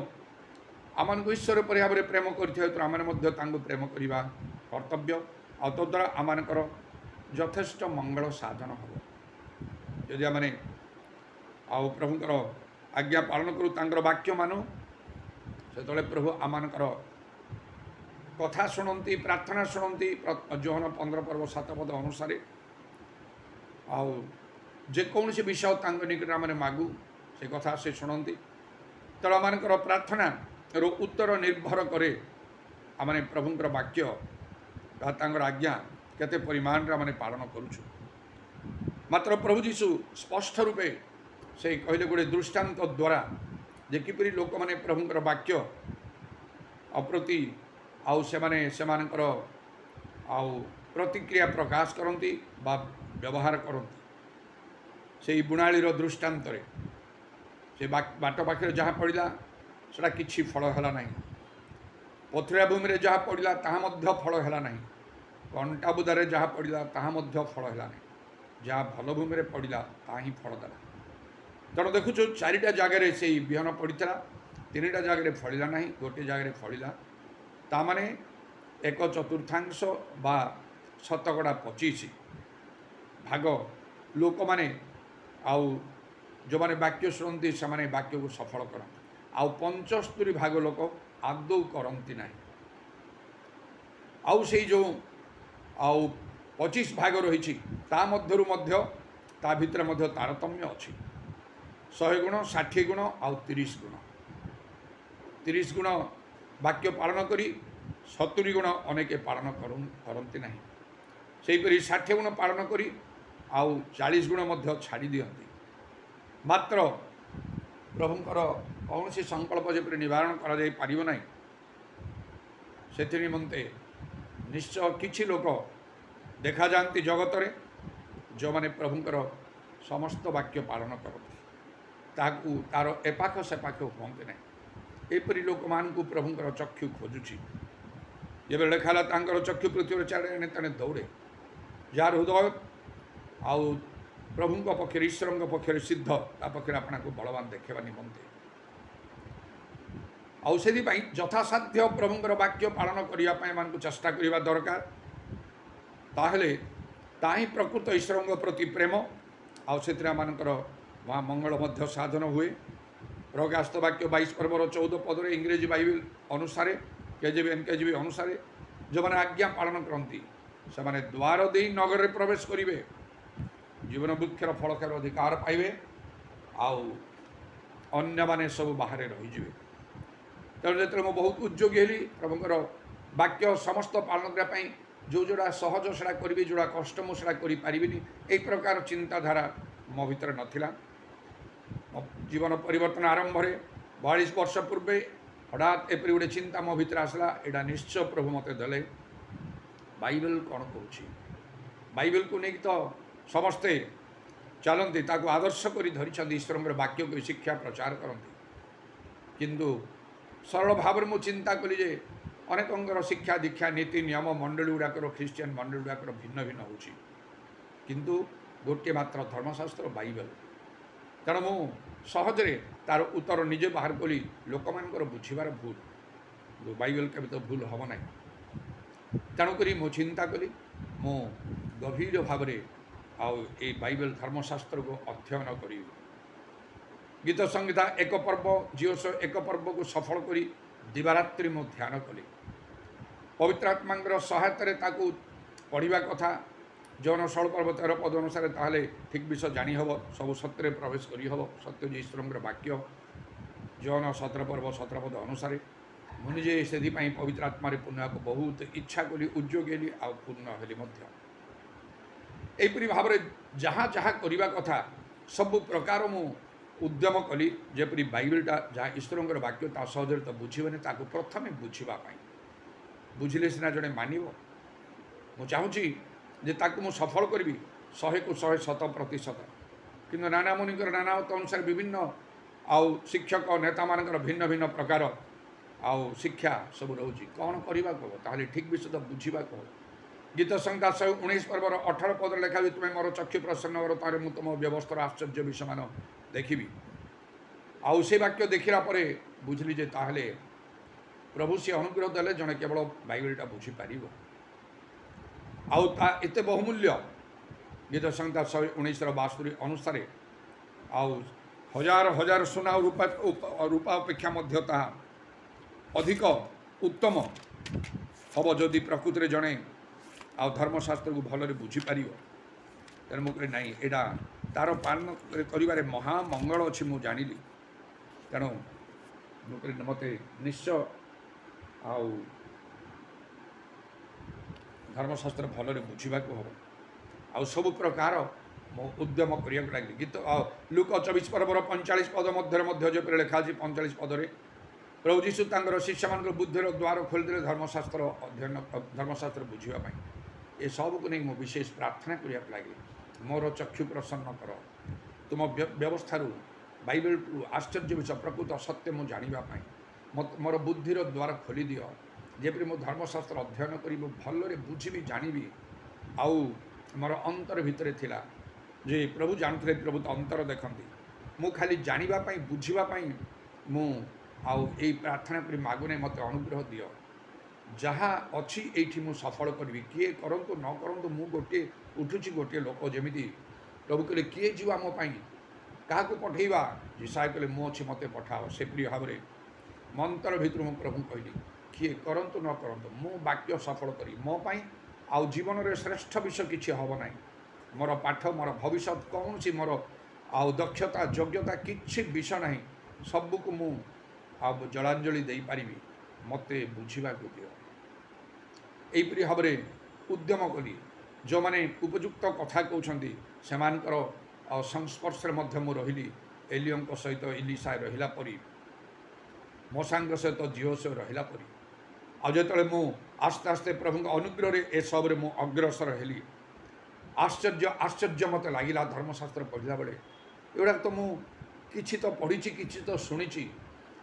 ଆମମାନଙ୍କୁ ଈଶ୍ୱର ପରି ଭାବରେ ପ୍ରେମ କରିଥିବା ହେତୁ ଆମେ ମଧ୍ୟ ତାଙ୍କୁ ପ୍ରେମ କରିବା କର୍ତ୍ତବ୍ୟ। ଆଉ ତଦ୍ୱାରା ଆମମାନଙ୍କର ଯଥେଷ୍ଟ ମଙ୍ଗଳ ସାଧନ ହେବ। ଯଦି ଆମେ ଆଉ ପ୍ରଭୁଙ୍କର ଆଜ୍ଞା ପାଳନ କରୁ, ତାଙ୍କର ବାକ୍ୟ ମାନୁ, ସେତେବେଳେ ପ୍ରଭୁ ଆମମାନଙ୍କର କଥା ଶୁଣନ୍ତି, ପ୍ରାର୍ଥନା ଶୁଣନ୍ତି। ଯୋହନ 15 ପର୍ବ 7 ପଦ ଅନୁସାରେ ଆଉ ଯେକୌଣସି ବିଷୟ ତାଙ୍କ ନିକଟରେ ଆମେ ମାଗୁ ସେ କଥା ସେ ଶୁଣନ୍ତି। ତେଣୁ ଆମମାନଙ୍କର ପ୍ରାର୍ଥନାର ଉତ୍ତର ନିର୍ଭର କରେ ଆମେ ପ୍ରଭୁଙ୍କର ବାକ୍ୟ ବା ତାଙ୍କର ଆଜ୍ଞା କେତେ ପରିମାଣରେ ଆମେ ପାଳନ କରୁଛୁ। ମାତ୍ର ପ୍ରଭୁ ଯୀଶୁ ସ୍ପଷ୍ଟ ରୂପେ ସେ କହିଲେ ଗୋଟେ ଦୃଷ୍ଟାନ୍ତ ଦ୍ୱାରା ଯେ କିପରି ଲୋକମାନେ ପ୍ରଭୁଙ୍କର ବାକ୍ୟ ପ୍ରତି ଆଉ ସେମାନେ ସେମାନଙ୍କର ଆଉ ପ୍ରତିକ୍ରିୟା ପ୍ରକାଶ କରନ୍ତି ବା ବ୍ୟବହାର କରନ୍ତି। ସେଇ ବୁଣାଳିର ଦୃଷ୍ଟାନ୍ତରେ ସେ ବାଟ ପାଖରେ ଯାହା ପଡ଼ିଲା ସେଟା କିଛି ଫଳ ହେଲା ନାହିଁ, ପଥୁରିଆ ଭୂମିରେ ଯାହା ପଡ଼ିଲା ତାହା ମଧ୍ୟ ଫଳ ହେଲା ନାହିଁ, କଣ୍ଟା ବୁଦାରେ ଯାହା ପଡ଼ିଲା ତାହା ମଧ୍ୟ ଫଳ ହେଲା ନାହିଁ, ଯାହା ଭଲ ଭୂମିରେ ପଡ଼ିଲା ତାହା ହିଁ ଫଳ ଦେଲା। ତେଣୁ ଦେଖୁଛୁ 4ଟା ଜାଗାରେ ସେଇ ବିହନ ପଡ଼ିଥିଲା, 3ଟା ଜାଗାରେ ଫଳିଲା ନାହିଁ, ଗୋଟିଏ ଜାଗାରେ ଫଳିଲା। ତାମାନେ 1/4 ବା 25% ଭାଗ ଲୋକମାନେ ଆଉ ଯେଉଁମାନେ ବାକ୍ୟ ଶୁଣନ୍ତି ସେମାନେ ବାକ୍ୟକୁ ସଫଳ କରନ୍ତି, ଆଉ 75 ଭାଗ ଲୋକ ଆଦୌ କରନ୍ତି ନାହିଁ। ଆଉ ସେଇ ଯେଉଁ ଆଉ 25 ଭାଗ ରହିଛି ତା ମଧ୍ୟରୁ ମଧ୍ୟ ତା ଭିତରେ ମଧ୍ୟ ତାରତମ୍ୟ ଅଛି। 100 ଗୁଣ, 60 ଗୁଣ ଆଉ 30 ଗୁଣ। 30 ଗୁଣ ବାକ୍ୟ ପାଳନ କରି 70 ଗୁଣ ଅନେକ ପାଳନ କରନ୍ତି ନାହିଁ। ସେହିପରି 60 ଗୁଣ ପାଳନ କରି ଆଉ 40 ଗୁଣ ମଧ୍ୟ ଛାଡ଼ି ଦିଅନ୍ତି। ମାତ୍ର ପ୍ରଭୁଙ୍କର କୌଣସି ସଂକଳ୍ପ ଯେପରି ନିବାରଣ କରାଯାଇପାରିବ ନାହିଁ, ସେଥି ନିମନ୍ତେ ନିଶ୍ଚୟ କିଛି ଲୋକ ଦେଖାଯାଆନ୍ତି ଜଗତରେ ଯେଉଁମାନେ ପ୍ରଭୁଙ୍କର ସମସ୍ତ ବାକ୍ୟ ପାଳନ କରନ୍ତି, ତାହାକୁ ତାର ଏପାଖ ସେପାଖ ହୁଅନ୍ତି ନାହିଁ। ଏପରି ଲୋକମାନଙ୍କୁ ପ୍ରଭୁଙ୍କର ଚକ୍ଷୁ ଖୋଜୁଛି। ଯେବେ ଲେଖା ହେଲା ତାଙ୍କର ଚକ୍ଷୁ ପୃଥିବୀରେ ଚାରିଆଡ଼େ ତେଣେ ଦୌଡ଼େ, ଯାହାର ହୃଦୟ ଆଉ ପ୍ରଭୁଙ୍କ ପକ୍ଷରେ ଈଶ୍ୱରଙ୍କ ପକ୍ଷରେ ସିଦ୍ଧ, ତା ପକ୍ଷରେ ଆପଣଙ୍କୁ ବଳବାନ ଦେଖାଇବା ନିମନ୍ତେ ଆଉ ସେଥିପାଇଁ ଯଥାସାଧ୍ୟ ପ୍ରଭୁଙ୍କର ବାକ୍ୟ ପାଳନ କରିବା ପାଇଁ ଏମାନଙ୍କୁ ଚେଷ୍ଟା କରିବା ଦରକାର। ତାହେଲେ ତାହା ହିଁ ପ୍ରକୃତ ଈଶ୍ୱରଙ୍କ ପ୍ରତି ପ୍ରେମ, ଆଉ ସେଥିରେ ଆମମାନଙ୍କର ମଙ୍ଗଳ ମଧ୍ୟ ସାଧନ ହୁଏ। ପ୍ରକାଶିତ ବାକ୍ୟ 22 ପର୍ବର 14 ପଦରେ ଇଂରେଜୀ ବାଇବେଲ ଅନୁସାରେ KJV NKJV ଅନୁସାରେ ଯେଉଁମାନେ ଆଜ୍ଞା ପାଳନ କରନ୍ତି ସେମାନେ ଦ୍ୱାର ଦେଇ ନଗରରେ ପ୍ରବେଶ କରିବେ, ଜୀବନ ବୃକ୍ଷର ଫଳ ଖାଇବାର ଅଧିକାର ପାଇବେ, ଆଉ ଅନ୍ୟମାନେ ସବୁ ବାହାରେ ରହିଯିବେ। ତେଣୁ ଯେତେବେଳେ ମୁଁ ବହୁତ ଉଦ୍ଯୋଗୀ ହେଲି ପ୍ରଭୁଙ୍କର ବାକ୍ୟ ସମସ୍ତ ପାଳନ କରିବା ପାଇଁ, ଯେଉଁଟା ସହଜ ସେଟା କରିବି, ଯେଉଁଟା କଷ୍ଟ ମୁଁ ସେଟା କରିପାରିବିନି, ଏହି ପ୍ରକାର ଚିନ୍ତାଧାରା ମୋ ଭିତରେ ନଥିଲା। ଜୀବନ ପରିବର୍ତ୍ତନ ଆରମ୍ଭରେ 42 ବର୍ଷ ପୂର୍ବେ ହଠାତ୍ ଏପରି ଗୋଟେ ଚିନ୍ତା ମୋ ଭିତରେ ଆସିଲା, ଏଇଟା ନିଶ୍ଚୟ ପ୍ରଭୁ ମୋତେ ଦେଲେ। ବାଇବେଲ କ'ଣ କହୁଛି? ବାଇବେଲକୁ ନେଇକି ତ ସମସ୍ତେ ଚାଲନ୍ତି, ତାକୁ ଆଦର୍ଶ କରି ଧରିଛନ୍ତି, ଈଶ୍ୱରଙ୍କର ବାକ୍ୟକୁ ଶିକ୍ଷା ପ୍ରଚାର କରନ୍ତି। କିନ୍ତୁ ସରଳ ଭାବରେ ମୁଁ ଚିନ୍ତା କଲି ଯେ ଅନେକଙ୍କର ଶିକ୍ଷା ଦୀକ୍ଷା ନୀତି ନିୟମ ମଣ୍ଡଳୀ ଗୁଡ଼ାକର ଖ୍ରୀଷ୍ଟିଆନ ମଣ୍ଡଳୀ ଗୁଡ଼ାକର ଭିନ୍ନ ଭିନ୍ନ ହେଉଛି, କିନ୍ତୁ ଗୋଟିଏ ମାତ୍ର ଧର୍ମଶାସ୍ତ୍ର ବାଇବେଲ। ତେଣୁ ମୁଁ ସହଜରେ ତାର ଉତ୍ତର ନିଜେ ବାହାର କଲି, ଲୋକମାନଙ୍କର ବୁଝିବାର ଭୁଲ, ବାଇବେଲ କେବେ ତ ଭୁଲ ହେବ ନାହିଁ। ତେଣୁକରି ମୁଁ ଚିନ୍ତା କଲି, ମୁଁ ଗଭୀର ଭାବରେ ଆଉ ଏଇ ବାଇବେଲ ଧର୍ମଶାସ୍ତ୍ରକୁ ଅଧ୍ୟୟନ କରିବି। ଗୀତ ସଂହିତା 1 ପର୍ବ, ଜିଓସ 1 ପର୍ବକୁ ସଫଳ କରି ଦିବାରାତ୍ରି ମୁଁ ଧ୍ୟାନ କଲି। ପବିତ୍ର ଆତ୍ମାଙ୍କର ସହାୟତାରେ ତାକୁ ପଢ଼ିବା କଥା। ଯୌନ 16 ପର୍ବ 13 ପଦ ଅନୁସାରେ ତାହେଲେ ଠିକ୍ ବିଷୟ ଜାଣିହେବ, ସବୁ ସତ୍ୟରେ ପ୍ରବେଶ କରିହେବ। ସତ୍ୟ ଯେ ଈଶ୍ୱରଙ୍କର ବାକ୍ୟ। ଯୌନ 17 ପର୍ବ 17 ପଦ ଅନୁସାରେ ମୁଁ ନିଜେ ସେଥିପାଇଁ ପବିତ୍ର ଆତ୍ମାରେ ପୂର୍ଣ୍ଣ ହେବାକୁ ବହୁତ ଇଚ୍ଛା କଲି, ଉଦ୍ଯୋଗୀ ହେଲି, ଆଉ ପୂର୍ଣ୍ଣ ହେଲି ମଧ୍ୟ। ଏହିପରି ଭାବରେ ଯାହା ଯାହା କରିବା କଥା ସବୁ ପ୍ରକାର ମୁଁ ଉଦ୍ୟମ କଲି, ଯେପରି ବାଇବେଲଟା ଯାହା ଈଶ୍ୱରଙ୍କର ବାକ୍ୟ ତା ସହଜରେ ତ ବୁଝିବନି, ତାକୁ ପ୍ରଥମେ ବୁଝିବା ପାଇଁ, ବୁଝିଲେ ସିନା ଜଣେ ମାନିବ। ମୁଁ ଚାହୁଁଛି ଯେ ତାକୁ ମୁଁ ସଫଳ କରିବି 100କୁ 100%। କିନ୍ତୁ ନାନା ମୁନିଙ୍କର ନାନା ମତ ଅନୁସାରେ ବିଭିନ୍ନ ଆଉ ଶିକ୍ଷକ ନେତାମାନଙ୍କର ଭିନ୍ନ ଭିନ୍ନ ପ୍ରକାର ଆଉ ଶିକ୍ଷା ସବୁ ରହୁଛି। କ'ଣ କରିବାକୁ ହେବ? ତାହେଲେ ଠିକ୍ ବିଷୟ ତ ବୁଝିବାକୁ ହେବ। ଗୀତ ସଂହିତା 19 ପର୍ବର 18 ପଦରେ ଲେଖା ହେଉଛି, ତୁମେ ମୋର ଚକ୍ଷୁ ପ୍ରସନ୍ନ କର, ତାରେ ମୁଁ ତୁମ ବ୍ୟବସ୍ଥାର ଆଶ୍ଚର୍ଯ୍ୟ ବିଷୟମାନ ଦେଖିବି। ଆଉ ସେ ବାକ୍ୟ ଦେଖିଲା ପରେ ବୁଝିଲି ଯେ ତାହେଲେ ପ୍ରଭୁ ସେ ଅନୁଗ୍ରହ ଦେଲେ ଜଣେ କେବଳ ବାଇବେଲଟା ବୁଝିପାରିବ। ଆଉ ତା ଏତେ ବହୁମୂଲ୍ୟ। ଗୀତ ସଂହିତା 19:62 ଅନୁସାରେ ଆଉ ହଜାର ହଜାର ସୁନା ରୂପା ଅପେକ୍ଷା ମଧ୍ୟ ତାହା ଅଧିକ ଉତ୍ତମ ହେବ ଯଦି ପ୍ରକୃତିରେ ଜଣେ ଆଉ ଧର୍ମଶାସ୍ତ୍ରକୁ ଭଲରେ ବୁଝିପାରିବ। ତେଣୁ ମୁଁ କହିଲି ନାଇଁ ଏଇଟା ତା'ର ପାଳନ କରିବାରେ ମହାମଙ୍ଗଳ ଅଛି ମୁଁ ଜାଣିଲି। ତେଣୁ ମୁଁ କହିଲି ମୋତେ ନିଶ୍ଚୟ ଆଉ ଧର୍ମଶାସ୍ତ୍ର ଭଲରେ ବୁଝିବାକୁ ହେବ। ଆଉ ସବୁ ପ୍ରକାର ମୁଁ ଉଦ୍ୟମ କରିବାକୁ ଲାଗିଲି। ଗୀତ ଲୁକ 24 ପର୍ବର 45 ପଦ ମଧ୍ୟରେ ମଧ୍ୟ ଯେପରି ଲେଖା ଅଛି 45 ପଦରେ ପ୍ରଭୁ ଯୀଶୁ ତାଙ୍କର ଶିଷ୍ୟମାନଙ୍କ ବୁଦ୍ଧିର ଦ୍ୱାର ଖୋଲିଦେଲେ ଧର୍ମଶାସ୍ତ୍ର ବୁଝିବା ପାଇଁ। ଏସବୁକୁ ନେଇ ମୁଁ ବିଶେଷ ପ୍ରାର୍ଥନା କରିବାକୁ ଲାଗିଲି। ମୋର ଚକ୍ଷୁ ପ୍ରସନ୍ନ କର, ତୁମ ବ୍ୟବସ୍ଥାରୁ ବାଇବେଲରୁ ଆଶ୍ଚର୍ଯ୍ୟ ବିଷୟ ପ୍ରକୃତ ସତ୍ୟ ମୁଁ ଜାଣିବା ପାଇଁ ମୋର ବୁଦ୍ଧିର ଦ୍ୱାର ଖୋଲିଦିଅ, ଯେପରି ମୁଁ ଧର୍ମଶାସ୍ତ୍ର ଅଧ୍ୟୟନ କରି ମୁଁ ଭଲରେ ବୁଝିବି ଜାଣିବି। ଆଉ ମୋର ଅନ୍ତର ଭିତରେ ଥିଲା ଯେ ପ୍ରଭୁ ଜାଣୁଥିଲେ, ପ୍ରଭୁ ତ ଅନ୍ତର ଦେଖନ୍ତି। ମୁଁ ଖାଲି ଜାଣିବା ପାଇଁ ବୁଝିବା ପାଇଁ ମୁଁ ଆଉ ଏଇ ପ୍ରାର୍ଥନା କରି ମାଗୁନି, ମୋତେ ଅନୁଗ୍ରହ ଦିଅ। ଯାହା ଅଛି ଏଇଠି ମୁଁ ସଫଳ କରିବି। କିଏ କରନ୍ତୁ ନ କରନ୍ତୁ, ମୁଁ ଉଠୁଛି ଗୋଟିଏ ଲୋକ। ଯେମିତି ପ୍ରଭୁ କହିଲେ କିଏ ଯିବ ଆମ ପାଇଁ, କାହାକୁ ପଠାଇବା? ଯିଶାୟ କହିଲେ ମୁଁ ଅଛି, ମୋତେ ପଠାଅ। ସେପରି ଭାବରେ ମନ୍ତର ଭିତରୁ ମୁଁ ପ୍ରଭୁଙ୍କୁ କହିଲି କିଏ କରନ୍ତୁ ନ କରନ୍ତୁ, ମୁଁ ବାକ୍ୟ ସଫଳ କରିବି। ମୋ ପାଇଁ ଆଉ ଜୀବନରେ ଶ୍ରେଷ୍ଠ ବିଷୟ କିଛି ହେବ ନାହିଁ। ମୋର ପାଠ, ମୋର ଭବିଷ୍ୟତ, କୌଣସି ମୋର ଆଉ ଦକ୍ଷତା ଯୋଗ୍ୟତା କିଛି ବିଷୟ ନାହିଁ। ସବୁକୁ ମୁଁ ଆଉ ଜଳାଞ୍ଜଳି ଦେଇପାରିବି, ମୋତେ ବୁଝିବାକୁ ଦିଅ। ଏହିପରି ଭାବରେ ଉଦ୍ୟମ କଲି। ଯେଉଁମାନେ ଉପଯୁକ୍ତ କଥା କହୁଛନ୍ତି ସେମାନଙ୍କର ସଂସ୍ପର୍ଶରେ ମଧ୍ୟ ମୁଁ ରହିଲି। ଏଲିୟଙ୍କ ସହିତ ଇଲିଶା ରହିଲା ପରି, ମଶାଙ୍କ ସହିତ ଜିଓସ ରହିଲା ପରି। ଆଉ ଯେତେବେଳେ ମୁଁ ଆସ୍ତେ ଆସ୍ତେ ପ୍ରଭୁଙ୍କ ଅନୁଗ୍ରହରେ ଏସବୁରେ ମୁଁ ଅଗ୍ରସର ହେଲି, ଆଶ୍ଚର୍ଯ୍ୟ ମୋତେ ଲାଗିଲା। ଧର୍ମଶାସ୍ତ୍ର ପଢ଼ିଲା ବେଳେ ଏଗୁଡ଼ାକ ତ ମୁଁ କିଛି ତ ପଢ଼ିଛି, କିଛି ତ ଶୁଣିଛି,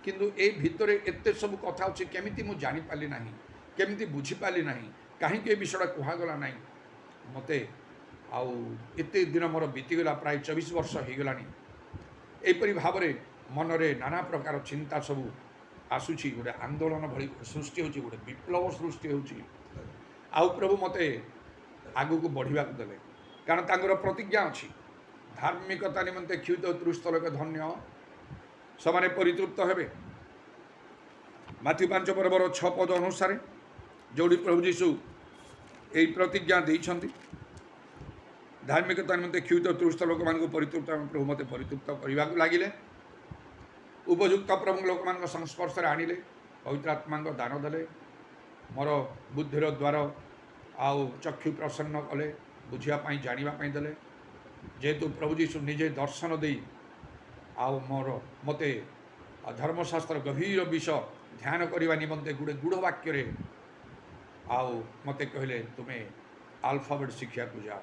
କିନ୍ତୁ ଏ ଭିତରେ ଏତେ ସବୁ କଥା ଅଛି କେମିତି ମୁଁ ଜାଣିପାରିଲି ନାହିଁ, କେମିତି ବୁଝିପାରିଲି ନାହିଁ, କାହିଁକି ଏ ବିଷୟଟା କୁହାଗଲା ନାହିଁ। ମୋତେ ଆଉ ଏତେ ଦିନ ମୋର ବିତିଗଲା, ପ୍ରାୟ 24 ବର୍ଷ ହୋଇଗଲାଣି। ଏହିପରି ଭାବରେ ମନରେ ନାନା ପ୍ରକାର ଚିନ୍ତା ସବୁ ଆସୁଛି। ଗୋଟେ ଆନ୍ଦୋଳନ ଭଳି ସୃଷ୍ଟି ହେଉଛି, ଗୋଟେ ବିପ୍ଳବ ସୃଷ୍ଟି ହେଉଛି। ଆଉ ପ୍ରଭୁ ମୋତେ ଆଗକୁ ବଢ଼ିବାକୁ ଦେଲେ, କାରଣ ତାଙ୍କର ପ୍ରତିଜ୍ଞା ଅଛି, ଧାର୍ମିକତା ନିମନ୍ତେ କ୍ଷୁତ ତୃଷ୍ଣ ଲୋକ ଧନ୍ୟ, ସେମାନେ ପରିତୃପ୍ତ ହେବେ। ମାଥ୍ୟୁ 5 ପର୍ବର 6 ପଦ ଅନୁସାରେ ଯେଉଁଠି ପ୍ରଭୁ ଯୀଶୁ ଏହି ପ୍ରତିଜ୍ଞା ଦେଇଛନ୍ତି, ଧାର୍ମିକତା ନିମନ୍ତେ କ୍ଷୁତ ତୃଷ୍ଣ ଲୋକମାନଙ୍କୁ ପରିତୃପ୍ତ, ପ୍ରଭୁ ମୋତେ ପରିତୃପ୍ତ କରିବାକୁ ଲାଗିଲେ। ଉପଯୁକ୍ତ ପ୍ରଭୁ ଲୋକମାନଙ୍କ ସଂସ୍ପର୍ଶରେ ଆଣିଲେ, ପବିତ୍ର ଆତ୍ମାଙ୍କ ଦାନ ଦେଲେ, ମୋର ବୁଦ୍ଧିର ଦ୍ୱାର ଆଉ ଚକ୍ଷୁ ପ୍ରସନ୍ନ କଲେ, ବୁଝିବା ପାଇଁ ଜାଣିବା ପାଇଁ ଦେଲେ। ଯେହେତୁ ପ୍ରଭୁ ଯୀଶୁ ନିଜେ ଦର୍ଶନ ଦେଇ ଆଉ ମୋତେ ଧର୍ମଶାସ୍ତ୍ର ଗଭୀର ବିଷୟ ଧ୍ୟାନ କରିବା ନିମନ୍ତେ ଗୋଟେ ଗୂଢ଼ ବାକ୍ୟରେ ଆଉ ମୋତେ କହିଲେ ତୁମେ ଆଲଫାବେଟ୍ ଶିଖିବାକୁ ଯାଅ,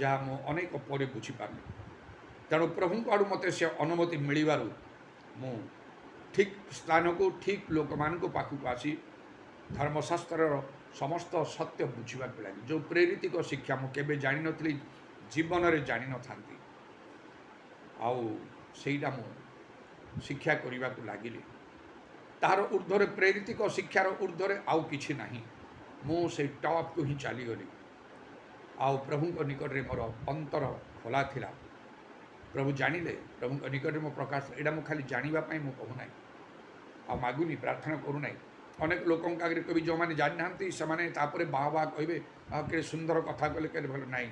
ଯାହା ମୁଁ ଅନେକ ପରେ ବୁଝିପାରିଲି। ତେଣୁ ପ୍ରଭୁଙ୍କ ଆଡ଼ୁ ମୋତେ ସେ ଅନୁମତି ମିଳିବାରୁ ମୁଁ ଠିକ୍ ସ୍ଥାନକୁ, ଠିକ୍ ଲୋକମାନଙ୍କ ପାଖକୁ ଆସି ଧର୍ମଶାସ୍ତ୍ରର ସମସ୍ତ ସତ୍ୟ ବୁଝିବାକୁ ଲାଗି। ଯେଉଁ ପ୍ରେରିତିକ ଶିକ୍ଷା ମୁଁ କେବେ ଜାଣିନଥିଲି, ଜୀବନରେ ଜାଣିନଥାନ୍ତି, ଆଉ ସେଇଟା ମୁଁ ଶିକ୍ଷା କରିବାକୁ ଲାଗିଲି। ତାହାର ଉର୍ଦ୍ଧ୍ୱରେ, ପ୍ରେରିତିକ ଶିକ୍ଷାର ଉର୍ଦ୍ଧ୍ୱରେ ଆଉ କିଛି ନାହିଁ। ମୁଁ ସେଇ ଟପ୍କୁ ହିଁ ଚାଲିଗଲି। ଆଉ ପ୍ରଭୁଙ୍କ ନିକଟରେ ମୋର ଅନ୍ତର ଖୋଲା ଥିଲା। ପ୍ରଭୁ ଜାଣିଲେ, ପ୍ରଭୁଙ୍କ ନିକଟରେ ମୋ ପ୍ରକାଶ। ଏଇଟା ମୁଁ ଖାଲି ଜାଣିବା ପାଇଁ ମୁଁ କହୁନାହିଁ, ଆଉ ମାଗୁନି, ପ୍ରାର୍ଥନା କରୁନାହିଁ। ଅନେକ ଲୋକଙ୍କ ଆଗରେ କହିବି, ଯେଉଁମାନେ ଜାଣିନାହାନ୍ତି ସେମାନେ ତାପରେ ବାହା କହିବେ, ଆଉ କେତେ ସୁନ୍ଦର କଥା କହିଲେ, କେତେ ଭଲ। ନାହିଁ,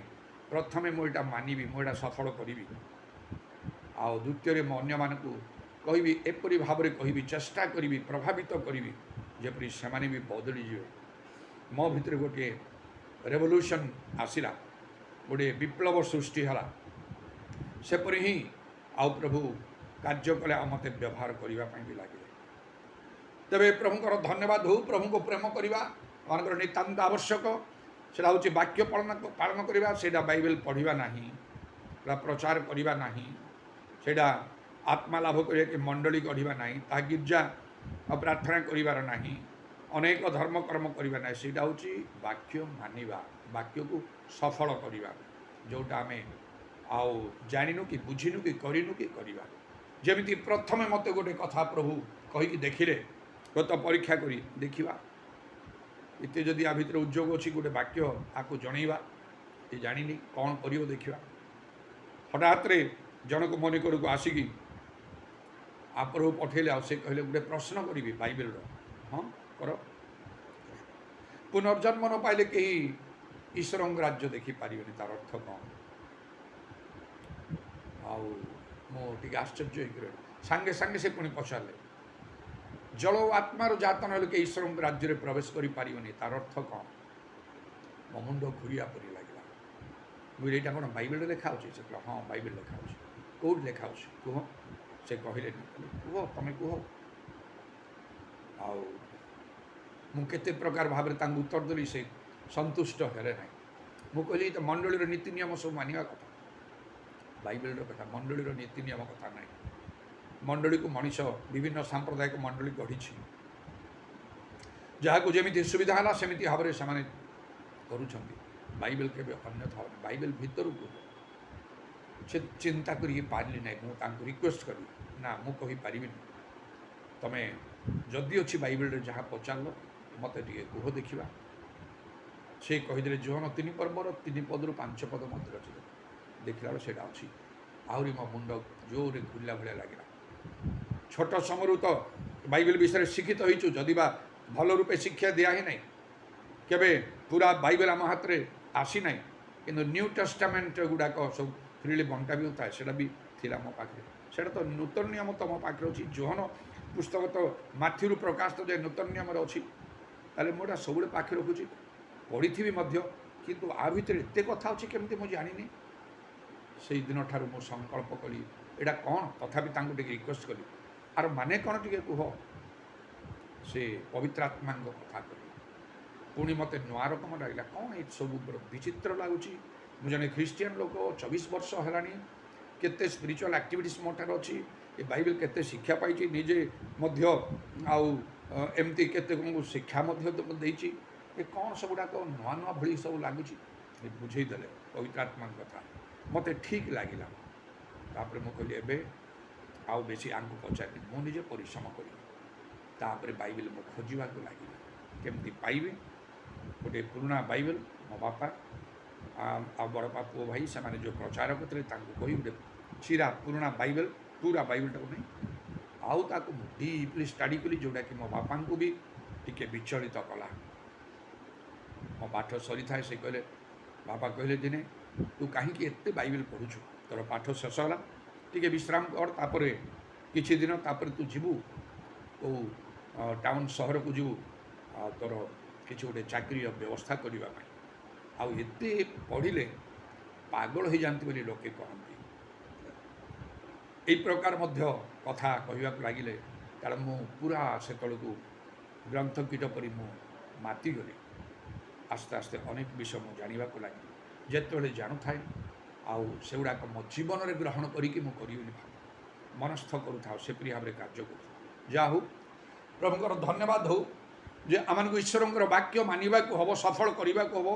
ପ୍ରଥମେ ମୁଁ ଏଇଟା ମାନିବି, ମୁଁ ଏଇଟା ସଫଳ କରିବି। ଆଉ ଦ୍ୱିତୀୟରେ ମୁଁ ଅନ୍ୟମାନଙ୍କୁ କହିବି, ଏପରି ଭାବରେ କହିବି, ଚେଷ୍ଟା କରିବି, ପ୍ରଭାବିତ କରିବି, ଯେପରି ସେମାନେ ବି ବଦଳିଯିବେ। ମୋ ଭିତରେ ଗୋଟିଏ ରେଭଲ୍ୟୁସନ୍ ଆସିଲା, ଗୋଟିଏ ବିପ୍ଳବ ସୃଷ୍ଟି ହେଲା। ସେପରି ହିଁ ଆଉ ପ୍ରଭୁ କାର୍ଯ୍ୟ କଲେ, ଆଉ ମୋତେ ବ୍ୟବହାର କରିବା ପାଇଁ ବି ଲାଗିଲେ। ତେବେ ପ୍ରଭୁଙ୍କର ଧନ୍ୟବାଦ ହେଉ। ପ୍ରଭୁଙ୍କୁ ପ୍ରେମ କରିବା ଆମମାନଙ୍କର ନିତାନ୍ତ ଆବଶ୍ୟକ। ସେଇଟା ହେଉଛି ବାକ୍ୟ ପାଳନ କରିବା, ସେଇଟା ବାଇବେଲ ପଢ଼ିବା ନାହିଁ, ସେଇଟା ପ୍ରଚାର କରିବା ନାହିଁ, ସେଇଟା ଆତ୍ମା ଲାଭ କରିବା କି ମଣ୍ଡଳୀ ଗଢ଼ିବା ନାହିଁ, ତାହା ଗିର୍ଜା ପ୍ରାର୍ଥନା କରିବାର ନାହିଁ, ଅନେକ ଧର୍ମକର୍ମ କରିବା ନାହିଁ। ସେଇଟା ହେଉଛି ବାକ୍ୟ ମାନିବା, ବାକ୍ୟକୁ ସଫଳ କରିବା, ଯେଉଁଟା ଆମେ ଆଉ ଜାଣିନୁ କି ବୁଝିନୁ କି କରିନୁ କି କରିବା। ଯେମିତି ପ୍ରଥମେ ମୋତେ ଗୋଟେ କଥା ପ୍ରଭୁ କହିକି ଦେଖିଲେ, ଗତ ପରୀକ୍ଷା କରି ଦେଖିବା, ଏତେ ଯଦି ଆ ଭିତରେ ଉଦ୍యోଗ ଅଛି, ଗୋଟେ ବାକ୍ୟ ଆକୁ ଜଣେଇବା, ଏ ଜାଣିନି କ'ଣ କରିବ ଦେଖିବା। ହଠାତ୍ରେ ଜଣକୁ ମୋ ନିକଟକୁ ଆସିକି ପ୍ରଭୁ ପଠେଇଲେ, ଆଉ ସେ କହିଲେ ଗୋଟେ ପ୍ରଶ୍ନ କରିବି ବାଇବେଲର। ହଁ କର। ପୁନର୍ଜନ୍ମ ନ ପାଇଲେ କେହି ଈଶ୍ୱରଙ୍କ ରାଜ୍ୟ ଦେଖିପାରିବେନି, ତାର ଅର୍ଥ କ'ଣ? ଟିକେ ଆଶ୍ଚର୍ଯ୍ୟ ହେଇକି ରହିଲି। ସାଙ୍ଗେ ସାଙ୍ଗେ ସେ ପୁଣି ପଚାରିଲେ, ଜଳ ଓ ଆତ୍ମାର ଜାତ ନ ହେଲେ ଈଶ୍ୱରଙ୍କ ରାଜ୍ୟରେ ପ୍ରବେଶ କରିପାରିବନି, ତାର ଅର୍ଥ କ'ଣ? ମୋ ମୁଣ୍ଡ ଘୁରିବା ପରି ଲାଗିଲା। ମୁଁ ଏଇଟା କ'ଣ ବାଇବେଲରେ ଲେଖା ହେଉଛି? ସେ କହିଲା, ହଁ ବାଇବେଲ ଲେଖା ହେଉଛି। କେଉଁଠି ଲେଖା ହେଉଛି କୁହ? ସେ କହିଲେନି। କୁହ, ତମେ କୁହ। ଆଉ ମୁଁ କେତେ ପ୍ରକାର ଭାବରେ ତାଙ୍କୁ ଉତ୍ତର ଦେଲି, ସେ ସନ୍ତୁଷ୍ଟ ହେଲେ ନାହିଁ। ମୁଁ କହିଲି, ତ ମଣ୍ଡଳୀର ନୀତି ନିୟମ ସବୁ ମାନିବା କଥା। ବାଇବେଲର କଥା, ମଣ୍ଡଳୀର ନୀତି ନିୟମ କଥା ନାହିଁ। ମଣ୍ଡଳୀକୁ ମଣିଷ ବିଭିନ୍ନ ସାମ୍ପ୍ରଦାୟିକ ମଣ୍ଡଳୀ ଗଢ଼ିଛି, ଯାହାକୁ ଯେମିତି ସୁବିଧା ହେଲା ସେମିତି ଭାବରେ ସେମାନେ କରୁଛନ୍ତି। ବାଇବେଲ କେବେ ଅନ୍ୟଥା ହେବନି। ବାଇବେଲ ଭିତରକୁ ସେ ଚିନ୍ତା କରିକି ପାରିଲି ନାହିଁ। ମୁଁ ତାଙ୍କୁ ରିକ୍ୱେଷ୍ଟ କଲି, ନା ମୁଁ କହିପାରିବିନି, ତମେ ଯଦି ଅଛି ବାଇବେଲରେ ଯାହା ପଚାରିଲ ମୋତେ ଟିକେ କୁହ ଦେଖିବା। ସେ କହିଦେଲେ, ଜୋହନ 3 ପର୍ବର 3 ପଦରୁ 5 ପଦ ମଧ୍ୟରେ ଅଛି। ଦେଖିଲା ବେଳକୁ ସେଇଟା ଅଛି। ଆହୁରି ମୋ ମୁଣ୍ଡ ଜୋରରେ ଘୁରିଲା ଭଳିଆ ଲାଗିଲା। ଛୋଟ ସମୟରୁ ତ ବାଇବେଲ ବିଷୟରେ ଶିକ୍ଷିତ ହୋଇଛୁ, ଯଦି ବା ଭଲ ରୂପେ ଶିକ୍ଷା ଦିଆ ହିଁ ନାହିଁ, କେବେ ପୁରା ବାଇବେଲ ଆମ ହାତରେ ଆସିନାହିଁ, କିନ୍ତୁ ନ୍ୟୁ ଟେଷ୍ଟାମେଣ୍ଟ ଗୁଡ଼ାକ ସବୁ ଫ୍ରିଲି ବଣ୍ଟା ବି ହେଉଥାଏ, ସେଇଟା ବି ଥିଲା ମୋ ପାଖରେ। ସେଇଟା ତ ନୂତନ ନିୟମ ତ ମୋ ପାଖରେ ଅଛି। ଜୋହନ ପୁସ୍ତକ ତ ମାଥିରୁ ପ୍ରକାଶିତ ଯେ ନୂତନ ନିୟମରେ ଅଛି, ତାହେଲେ ମୁଁ ଏଇଟା ସବୁବେଳେ ପାଖରେ ରଖୁଛି, ପଢ଼ିଥିବି ମଧ୍ୟ, କିନ୍ତୁ ଆ ଭିତରେ ଏତେ କଥା ଅଛି କେମିତି ମୁଁ ଜାଣିନି। ସେଇଦିନଠାରୁ ମୁଁ ସଂକଳ୍ପ କଲି, ଏଇଟା କ'ଣ? ତଥାପି ତାଙ୍କୁ ଟିକେ ରିକ୍ୱେଷ୍ଟ କଲି, ଆର ମାନେ କ'ଣ ଟିକେ କୁହ। ସେ ପବିତ୍ର ଆତ୍ମାଙ୍କ କଥା କଲି। ପୁଣି ମୋତେ ନୂଆ ରକମ ଲାଗିଲା, କ'ଣ ଏସବୁ ବିଚିତ୍ର ଲାଗୁଛି। ମୁଁ ଜଣେ ଖ୍ରୀଷ୍ଟିଆନ ଲୋକ, 24 ବର୍ଷ ହେଲାଣି, କେତେ ସ୍ପିରିଚୁଆଲ୍ ଆକ୍ଟିଭିଟିସ୍ ମୋ ଠାରେ ଅଛି, ଏ ବାଇବେଲ କେତେ ଶିକ୍ଷା ପାଇଛି, ନିଜେ ମଧ୍ୟ ଆଉ ଏମିତି କେତେ ଶିକ୍ଷା ମଧ୍ୟ ଦେଇଛି। ଏ କ'ଣ ସବୁଗୁଡ଼ାକ ନୂଆ ନୂଆ ଭଳି ସବୁ ଲାଗୁଛି। ବୁଝେଇଦେଲେ ପବିତ୍ର ଆତ୍ମାଙ୍କ କଥା, ମୋତେ ଠିକ୍ ଲାଗିଲା। ତାପରେ ମୁଁ କହିଲି, ଏବେ ଆଉ ବେଶୀ ଆଙ୍କୁ ପଚାରିଲି, ମୁଁ ନିଜେ ପରିଶ୍ରମ କରିବି। ତାପରେ ବାଇବେଲ ମୁଁ ଖୋଜିବାକୁ ଲାଗିଲି, କେମିତି ପାଇବି। ଗୋଟେ ପୁରୁଣା ବାଇବେଲ ମୋ ବାପା ଆଉ ବଡ଼ ବାପା ପୁଅ ଭାଇ ସେମାନେ ଯେଉଁ ପ୍ରଚାରକ ଥିଲେ ତାଙ୍କୁ କହି ଗୋଟେ ଚିରା ପୁରୁଣା ବାଇବେଲ, ପୁରା ବାଇବେଲଟାକୁ ନେଇ ଆଉ ତାକୁ ମୁଁ ଡିପ୍ଲି ଷ୍ଟଡି କଲି, ଯେଉଁଟାକି ମୋ ବାପାଙ୍କୁ ବି ଟିକେ ବିଚଳିତ କଲା। ମୋ ପାଠ ସରିଥାଏ, ସେ କହିଲେ, ବାପା କହିଲେ ଦିନେ, ତୁ କାହିଁକି ଏତେ ବାଇବେଲ ପଢ଼ୁଛୁ? ତୋର ପାଠ ଶେଷ ହେଲା, ଟିକେ ବିଶ୍ରାମ କର, ତାପରେ କିଛି ଦିନ ତାପରେ ତୁ ଯିବୁ କେଉଁ ଟାଉନ୍ ସହରକୁ ଯିବୁ, ଆଉ ତୋର କିଛି ଗୋଟେ ଚାକିରିର ବ୍ୟବସ୍ଥା କରିବା ପାଇଁ। ଆଉ ଏତେ ପଢ଼ିଲେ ପାଗଳ ହେଇଯାଆନ୍ତି ବୋଲି ଲୋକେ କହନ୍ତି। ଏହି ପ୍ରକାର ମଧ୍ୟ କଥା କହିବାକୁ ଲାଗିଲେ, କାରଣ ମୁଁ ପୁରା ସେତେବେଳକୁ ଗ୍ରନ୍ଥ କୀଟ ପରି ମୁଁ ମାତିଗଲି। ଆସ୍ତେ ଆସ୍ତେ ଅନେକ ବିଷୟ ମୁଁ ଜାଣିବାକୁ ଲାଗିଲି। ଯେତେବେଳେ ଜାଣୁଥାଏ ଆଉ ସେଗୁଡ଼ାକ ମୋ ଜୀବନରେ ଗ୍ରହଣ କରିକି ମୁଁ କରିବି ବୋଲି ମନସ୍ଥ କରୁଥାଉ, ସେପରି ଭାବରେ କାର୍ଯ୍ୟ କରୁଥାଉ। ଯାହା ହଉ, ପ୍ରଭୁଙ୍କର ଧନ୍ୟବାଦ ହଉ ଯେ ଆମମାନଙ୍କୁ ଈଶ୍ୱରଙ୍କର ବାକ୍ୟ ମାନିବାକୁ ହେବ, ସଫଳ କରିବାକୁ ହେବ।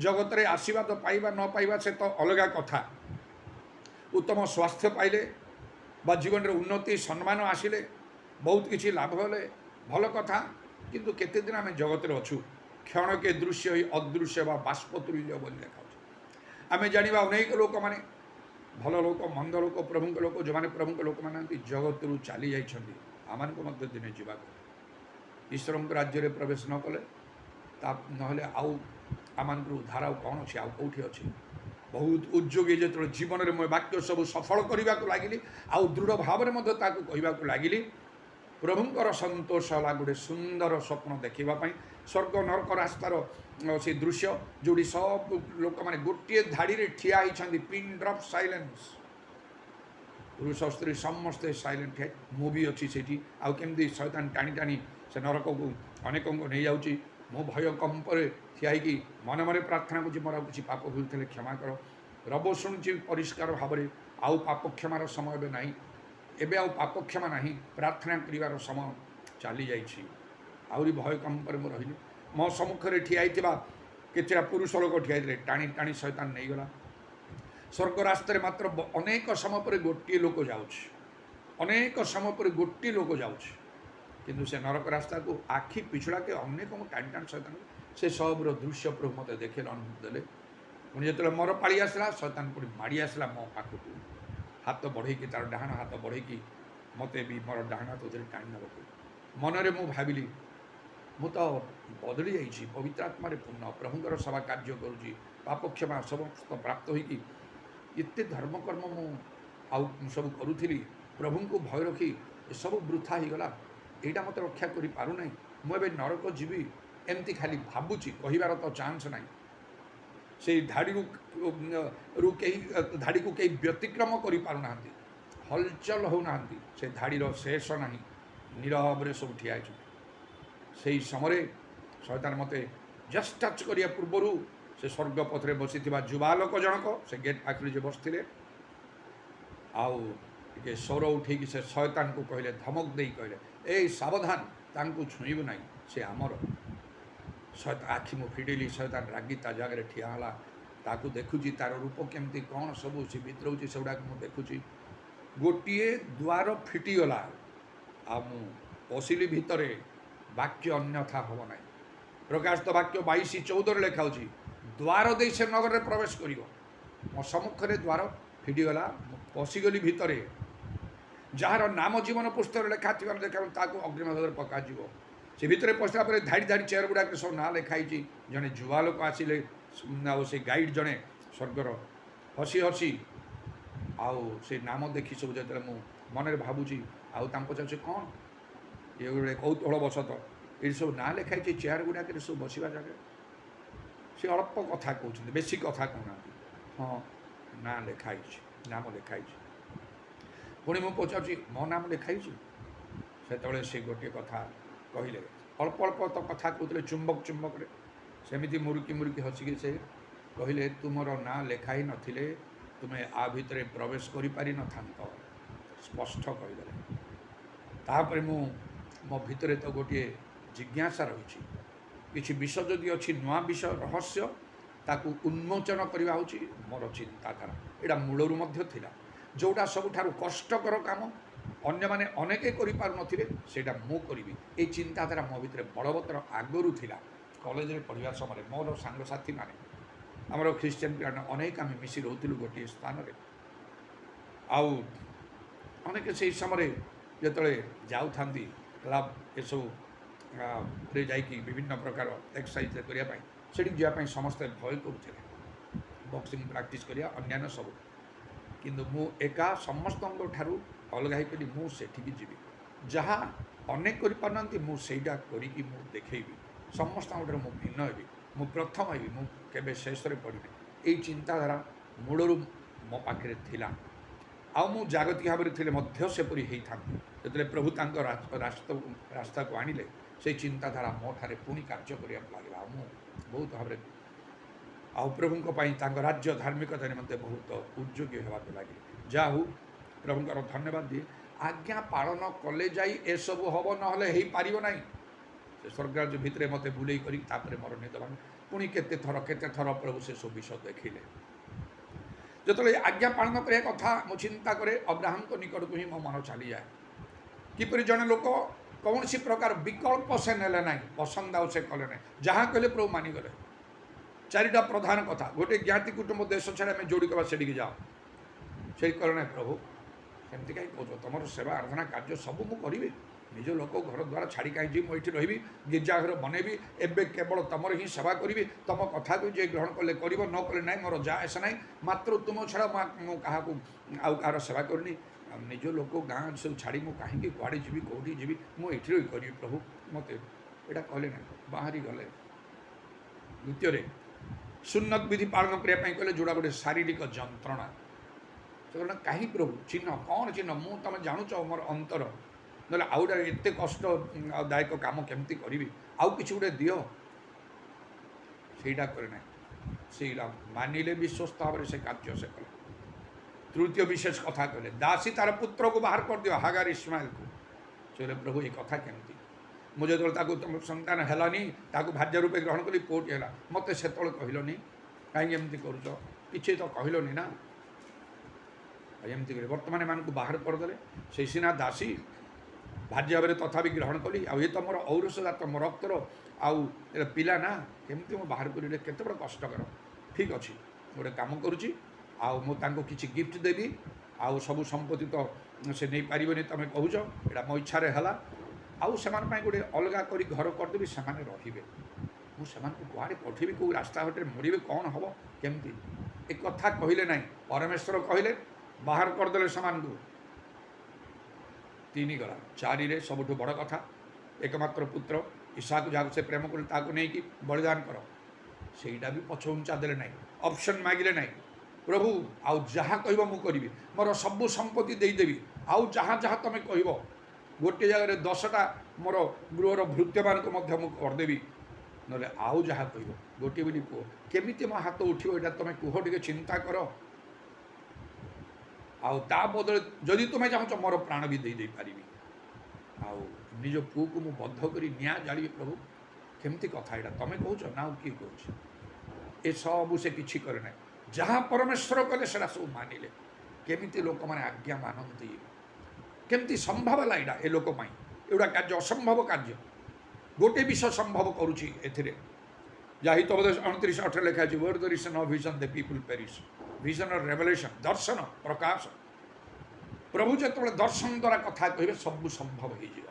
ଜଗତରେ ଆଶୀର୍ବାଦ ପାଇବା ନ ପାଇବା ସେ ତ ଅଲଗା କଥା। ଉତ୍ତମ ସ୍ୱାସ୍ଥ୍ୟ ପାଇଲେ ବା ଜୀବନରେ ଉନ୍ନତି ସମ୍ମାନ ଆସିଲେ, ବହୁତ କିଛି ଲାଭ ହେଲେ ଭଲ କଥା, କିନ୍ତୁ କେତେ ଦିନ ଆମେ ଜଗତରେ ଅଛୁ। କ୍ଷଣକେ ଦୃଶ୍ୟ ହୋଇ ଅଦୃଶ୍ୟ ବା ବାଷ୍ପତୁଲ୍ୟ ବୋଲି ଲେଖାଉଛି। ଆମେ ଜାଣିବା ଅନେକ ଲୋକମାନେ, ଭଲ ଲୋକ ମନ୍ଦ ଲୋକ, ପ୍ରଭୁଙ୍କ ଲୋକ, ଯେଉଁମାନେ ପ୍ରଭୁଙ୍କ ଲୋକମାନେ ଜଗତରୁ ଚାଲି ଯାଇଛନ୍ତି, ଆମମାନଙ୍କୁ ମଧ୍ୟ ଦିନେ ଯିବାକୁ। ଈଶ୍ୱରଙ୍କ ରାଜ୍ୟରେ ପ୍ରବେଶ ନ କଲେ, ତା ନହେଲେ ଆଉ ଆମମାନଙ୍କର ଉଦ୍ଧାର ଆଉ କ'ଣ ଅଛି, ଆଉ କେଉଁଠି ଅଛି? ବହୁତ ଉଦ୍ଯୋଗୀ ଯେତେବେଳେ ଜୀବନରେ ମୁଁ ବାକ୍ୟ ସବୁ ସଫଳ କରିବାକୁ ଲାଗିଲି, ଆଉ ଦୃଢ଼ ଭାବରେ ମଧ୍ୟ ତାକୁ କହିବାକୁ ଲାଗିଲି, ପ୍ରଭୁଙ୍କର ସନ୍ତୋଷ ହେଲା ଗୋଟେ ସୁନ୍ଦର ସ୍ୱପ୍ନ ଦେଖିବା ପାଇଁ। ସ୍ୱର୍ଗ ନରକ ରାସ୍ତାର ସେ ଦୃଶ୍ୟ, ଯେଉଁଠି ସବୁ ଲୋକମାନେ ଗୋଟିଏ ଧାଡ଼ିରେ ଠିଆ ହେଇଛନ୍ତି, ପିନ୍ ଡ୍ରପ୍ ସାଇଲେନ୍ସ, ପୁରୁଷ ସ୍ତ୍ରୀ ସମସ୍ତେ ସାଇଲେଣ୍ଟ ଠିଆ। ମୁଁ ବି ଅଛି ସେଇଠି। ଆଉ କେମିତି ଶୟତାନ ଟାଣି ଟାଣି ସେ ନରକକୁ ଅନେକଙ୍କୁ ନେଇଯାଉଛି। ମୁଁ ଭୟ କମ୍ପରେ ଠିଆ ହେଇକି ମନେ ମନେ ପ୍ରାର୍ଥନା କରୁଛି, ମୋର ଆଉ କିଛି ପାପ ଭୁଲ ଥିଲେ କ୍ଷମା କର। ରବ ଶୁଣୁଛି ପରିଷ୍କାର ଭାବରେ, ଆଉ ପାପ କ୍ଷମାର ସମୟ ଏବେ ନାହିଁ, ଏବେ ଆଉ ପାପ କ୍ଷମା ନାହିଁ, ପ୍ରାର୍ଥନା କରିବାର ସମୟ ଚାଲିଯାଇଛି। ଆହୁରି ଭୟ କମ୍ପରେ ମୁଁ ରହିଲି। ମୋ ସମ୍ମୁଖରେ ଠିଆ ହେଇଥିବା କେତେଟା ପୁରୁଷ ଲୋକ ଠିଆ ହେଇଥିଲେ, ଟାଣି ଟାଣି ଶୟତାନ ନେଇଗଲା। ସ୍ୱର୍ଗ ରାସ୍ତାରେ ମାତ୍ର ଅନେକ ସମୟ ପରେ ଗୋଟିଏ ଲୋକ ଯାଉଛି, ଅନେକ ସମୟ ପରେ ଗୋଟିଏ ଲୋକ ଯାଉଛି, କିନ୍ତୁ ସେ ନରକ ରାସ୍ତାକୁ ଆଖି ପିଛୁଳାକେ ଅନେକଙ୍କୁ ଟାଣି ଟାଣି ଶୟତାନ, ସେ ସବୁର ଦୃଶ୍ୟ ପ୍ରଭୁ ମୋତେ ଦେଖେଇଲେ, ଅନୁଭୂତି ଦେଲେ। ପୁଣି ଯେତେବେଳେ ମୋର ପାଳି ଆସିଲା, ଶୟତାନ ପୁଣି ମାଡ଼ି ଆସିଲା ମୋ ପାଖକୁ, ହାତ ବଢ଼େଇକି, ତାର ଡାହାଣ ହାତ ବଢ଼େଇକି ମୋତେ ବି ମୋର ଡାହାଣ ହାତ ଧରି ଟାଣି ନେବାକୁ। ମନରେ ମୁଁ ଭାବିଲି, ମୁଁ ତ ବଦଳି ଯାଇଛି, ପବିତ୍ର ଆତ୍ମାରେ ପୂର୍ଣ୍ଣ, ପ୍ରଭୁଙ୍କର ସେବା କାର୍ଯ୍ୟ କରୁଛି, ପାପ କ୍ଷମା ସମସ୍ତ ପ୍ରାପ୍ତ ହୋଇକି ଏତେ ଧର୍ମକର୍ମ ମୁଁ आउ सब करूଥିଲି प्रभु को भय रखी सब वृथा हो गला एटा मत रक्षा करि पारु नै मु एबे नरक जीवी एमती खाली भाबुची कहिबार तो चांस नाही से धाड़ी रु कहीं धाड़ी को कहीं व्यतिक्रम कर पारना हलचल होना से धाड़ीर शेष ना नीरव सब ठिया से समय शैतान मत जस्ट टच करिया पूर्वर से स्वर्ग पथरे बसी जुबालोक जनक से गेट पाखे जो बसते आउ टे स्वर उठे से शैतान को कहले धमक दे कहले ए सावधान तांको छुईबु ना से आमर शैतान आखि मु फिडेली शैतान रागी ता जगह ठियाला ताकू देखुची तार रूप केमती कौन सब सी भितर से गुड़ाक मुझे देखुची गोटे द्वार फिटीगला आ पशिली भितर वाक्य अन्यथा हम ना प्रकाश तो वाक्य 22:14 लिखा द्वार दे से नगर में प्रवेश कर मो सम्मुखें द्वार फिटीगला पशिगली भितर जार नाम जीवन पुस्तक लेखा थी देखा अग्निमोद पक से भितर पशिला धाड़ी धाड़ी चेयर गुड़ाक सब ना लिखाई जड़े जुआ लोक आसिले से गाइड जड़े स्वर्गर हसी हसी आउ से नाम देखी सब जो मु मन भावुची आउ पचार कौन ये गोटे कौतूहल बसत ये सब ना लिखाई चेयर गुड़ाक सब बसवा जगह से अल्प कथा कहते बेसी कथा कहना हाँ ना लिखाई नाम लिखाई पुणी मुझे पचार मो नाम लिखाई से गोटे कथा कहले अल्प अल्प तो कथा कहते चुंबक चुंबक सेमती मुरुकी मुरुकी हसिकी से कहले तुमर ना लिखाई नथिले तुम्हें आ भितर प्रवेश करि पारि न था स्पष्ट कहीदे तापर मो भितर तो गोटे जिज्ञासा रही किसी विषय जदि अच्छी नुआ विषय रहस्य ताकू उन्मोचन करवा हूँ मोर चिंताधारा यहाँ मूलरू थिला जोटा सबुठारु कष्टकर काम अन्य माने अनेके करि पारु नथिले सेटा मु करिवि ए चिंताधारा मो भितर बलवतर आगरू थिला कॉलेज में पढ़ा समय मोर सांगसाथी माने आमर ख्रीस्टियन पिला अनेक आम मिसी रोलु गोटे स्थान में आउ अनेक से समय जो जाऊँ क्लब ये सब जाकि विभिन्न प्रकार एक्सरसाइज करने से जावाई समस्ते भय करुले बक्सिंग प्रैक्टिस करिया अन्यान्य सब किंतु मु एका समस्त ठारू अलग होकर मुझे जीवी जहाँ अनेक कर मुझा करी देखी समस्त मु भिन्न हेबी मु प्रथम हेबी मुझे शेष पड़ी यही चिंताधारा मूलरू मो पाखे थिला आउ मु जागतिक भाव में सेपरी होता जो प्रभु रास्ता को आनिले से चिंताधारा मो ठारे पुणी कार्य करने लगे मु बहुत भाव आउ प्रभु राज्य धार्मिकता निमंते बहुत उद्योगी होगा लगे जाहू प्रभुंर धन्यवाद दिए आज्ञा पालन कले जाई ए सब हम ना पार ना से स्वर्गराज्य भितर मत बुले कर मोर निद भांग पुणी केते थर प्रभु से सब विषय देखिले जो आज्ञा पालन कर कथा मु चिंता करे अब्राहम को निकट को ही मो मन चली जाए किपर जड़े लोक कौन सी प्रकार विकल्प से नेले ना पसंद आउ से कले ना जहाँ कहले प्रभु मानिगले चारिटा प्रधान कथा गोटे ज्ञाति कुटुंब देश छाड़ा आम जोड़ी कबा से जाओ से कले ना प्रभु सेमती कहीं कह तुम सेवा आराधना कार्य सब मु करी निज लोक घर द्वारा छाड़ी कहीं मुझे रही गिरजाघर बनैबी एवं केवल तुम ही सेवा करी तुम कथा को जे ग्रहण कले कर न कले ना मोर जा आस ना मात्र तुम छड़ा क्या आउ कहार सेवा करनी निज लोक गाँ सब छाड़ी मुझे कहीं कुआड़े जी कौटी जी मुझे रही करी प्रभु मत यहाँ कहले ना बाहरी गले द्वितीय सुन्नत विधि पालन करने कहले जोड़ा गोटे शारीरिक जंत्रणा से कहीं प्रभु चिन्ह कौन चिन्ह मु तुम जानुच मोर अंतर ना आउ एत कष्टदायक काम केमती करी आउ कि गोटे दियो सेटा करे ना से मानिले विश्वस्त भाव से कार्य से कले तृतीय विशेष कथा कहले दासी तार पुत्र को बाहर कर दियो हागार इस्माइल को से प्रभु ये कथा केमती मुझे जो तुम संतान है भाज्य रूपे ग्रहण कली पुटी है मत से कहलनी कहीं एमती करुच कि तो कहलनी ना एमती कर बर्तमान मान को बाहर करदे से सीना दासी भाज्य भाव तथा ग्रहण कली आ ये तो मोर औरसजात मो रक्तर आउ पिला ना केमती मो बाहर कर केते बड़ कष्टकर ठीक अच्छे गोटे कम करुच्ची आउ किसी गिफ्ट देवी आउ सब संपत्ति तो से नहीं पारिबनी तुम कहूच यहाँ मो इच्छा है आउ से गोटे अलग कर घर करदेवी से रे मुझे कुआड़े पठेबी कौ रास्ता घाटे मुड़े कौन हम केमती एक कथा कहले ना परमेश्वर कहले ବାହାର କରିଦେଲେ ସେମାନଙ୍କୁ। 3 ଗଲା। 4ରେ ସବୁଠୁ ବଡ଼ କଥା, ଏକମାତ୍ର ପୁତ୍ର ଇସାକୁ ଯାହାକୁ ସେ ପ୍ରେମ କଲେ ତାକୁ ନେଇକି ବଳିଦାନ କର। ସେଇଟା ବି ପଛଘୁଞ୍ଚା ଦେଲେ ନାହିଁ, ଅପସନ୍ ମାଗିଲେ ନାହିଁ। ପ୍ରଭୁ ଆଉ ଯାହା କହିବ ମୁଁ କରିବି, ମୋର ସବୁ ସମ୍ପତ୍ତି ଦେଇଦେବି, ଆଉ ଯାହା ଯାହା ତୁମେ କହିବ, ଗୋଟିଏ ଜାଗାରେ 10ଟା ମୋର ଗୃହର ଭୃତ୍ୟମାନଙ୍କୁ ମଧ୍ୟ ମୁଁ କରିଦେବି, ନହେଲେ ଆଉ ଯାହା କହିବ ଗୋଟିଏ ବୋଲି କୁହ। କେମିତି ମୋ ହାତ ଉଠିବ ଏଇଟା ତୁମେ କୁହ, ଟିକେ ଚିନ୍ତା କର। ଆଉ ତା ବଦଳରେ ଯଦି ତୁମେ ଚାହୁଁଛ ମୋର ପ୍ରାଣ ବି ଦେଇପାରିବି। ଆଉ ନିଜ ପୁଅକୁ ମୁଁ ବଦ୍ଧ କରି ନିଆଁ ଜାଳିବି। ପ୍ରଭୁ କେମିତି କଥା ଏଇଟା, ତମେ କହୁଛ ନା ଆଉ କିଏ କହୁଛି? ଏସବୁ ସେ କିଛି କରେ ନାହିଁ, ଯାହା ପରମେଶ୍ୱର କଲେ ସେଟା ସବୁ ମାନିଲେ। କେମିତି ଲୋକମାନେ ଆଜ୍ଞା ମାନନ୍ତି, କେମିତି ସମ୍ଭବ ହେଲା ଏଇଟା ଏ ଲୋକ ପାଇଁ? ଏଗୁଡ଼ା କାର୍ଯ୍ୟ ଅସମ୍ଭବ କାର୍ଯ୍ୟ, ଗୋଟେ ବିଷୟ ସମ୍ଭବ କରୁଛି ଏଥିରେ। ଯାହା ହିତୋପଦେଶ 29:8 ଲେଖା ଅଛି, where there is no vision the people perish. vision or revelation, ଦର୍ଶନ ପ୍ରକାଶ। ପ୍ରଭୁ ଯେତେବେଳେ ଦର୍ଶନ ଦ୍ୱାରା କଥା କହିବେ ସବୁ ସମ୍ଭବ ହେଇଯିବ।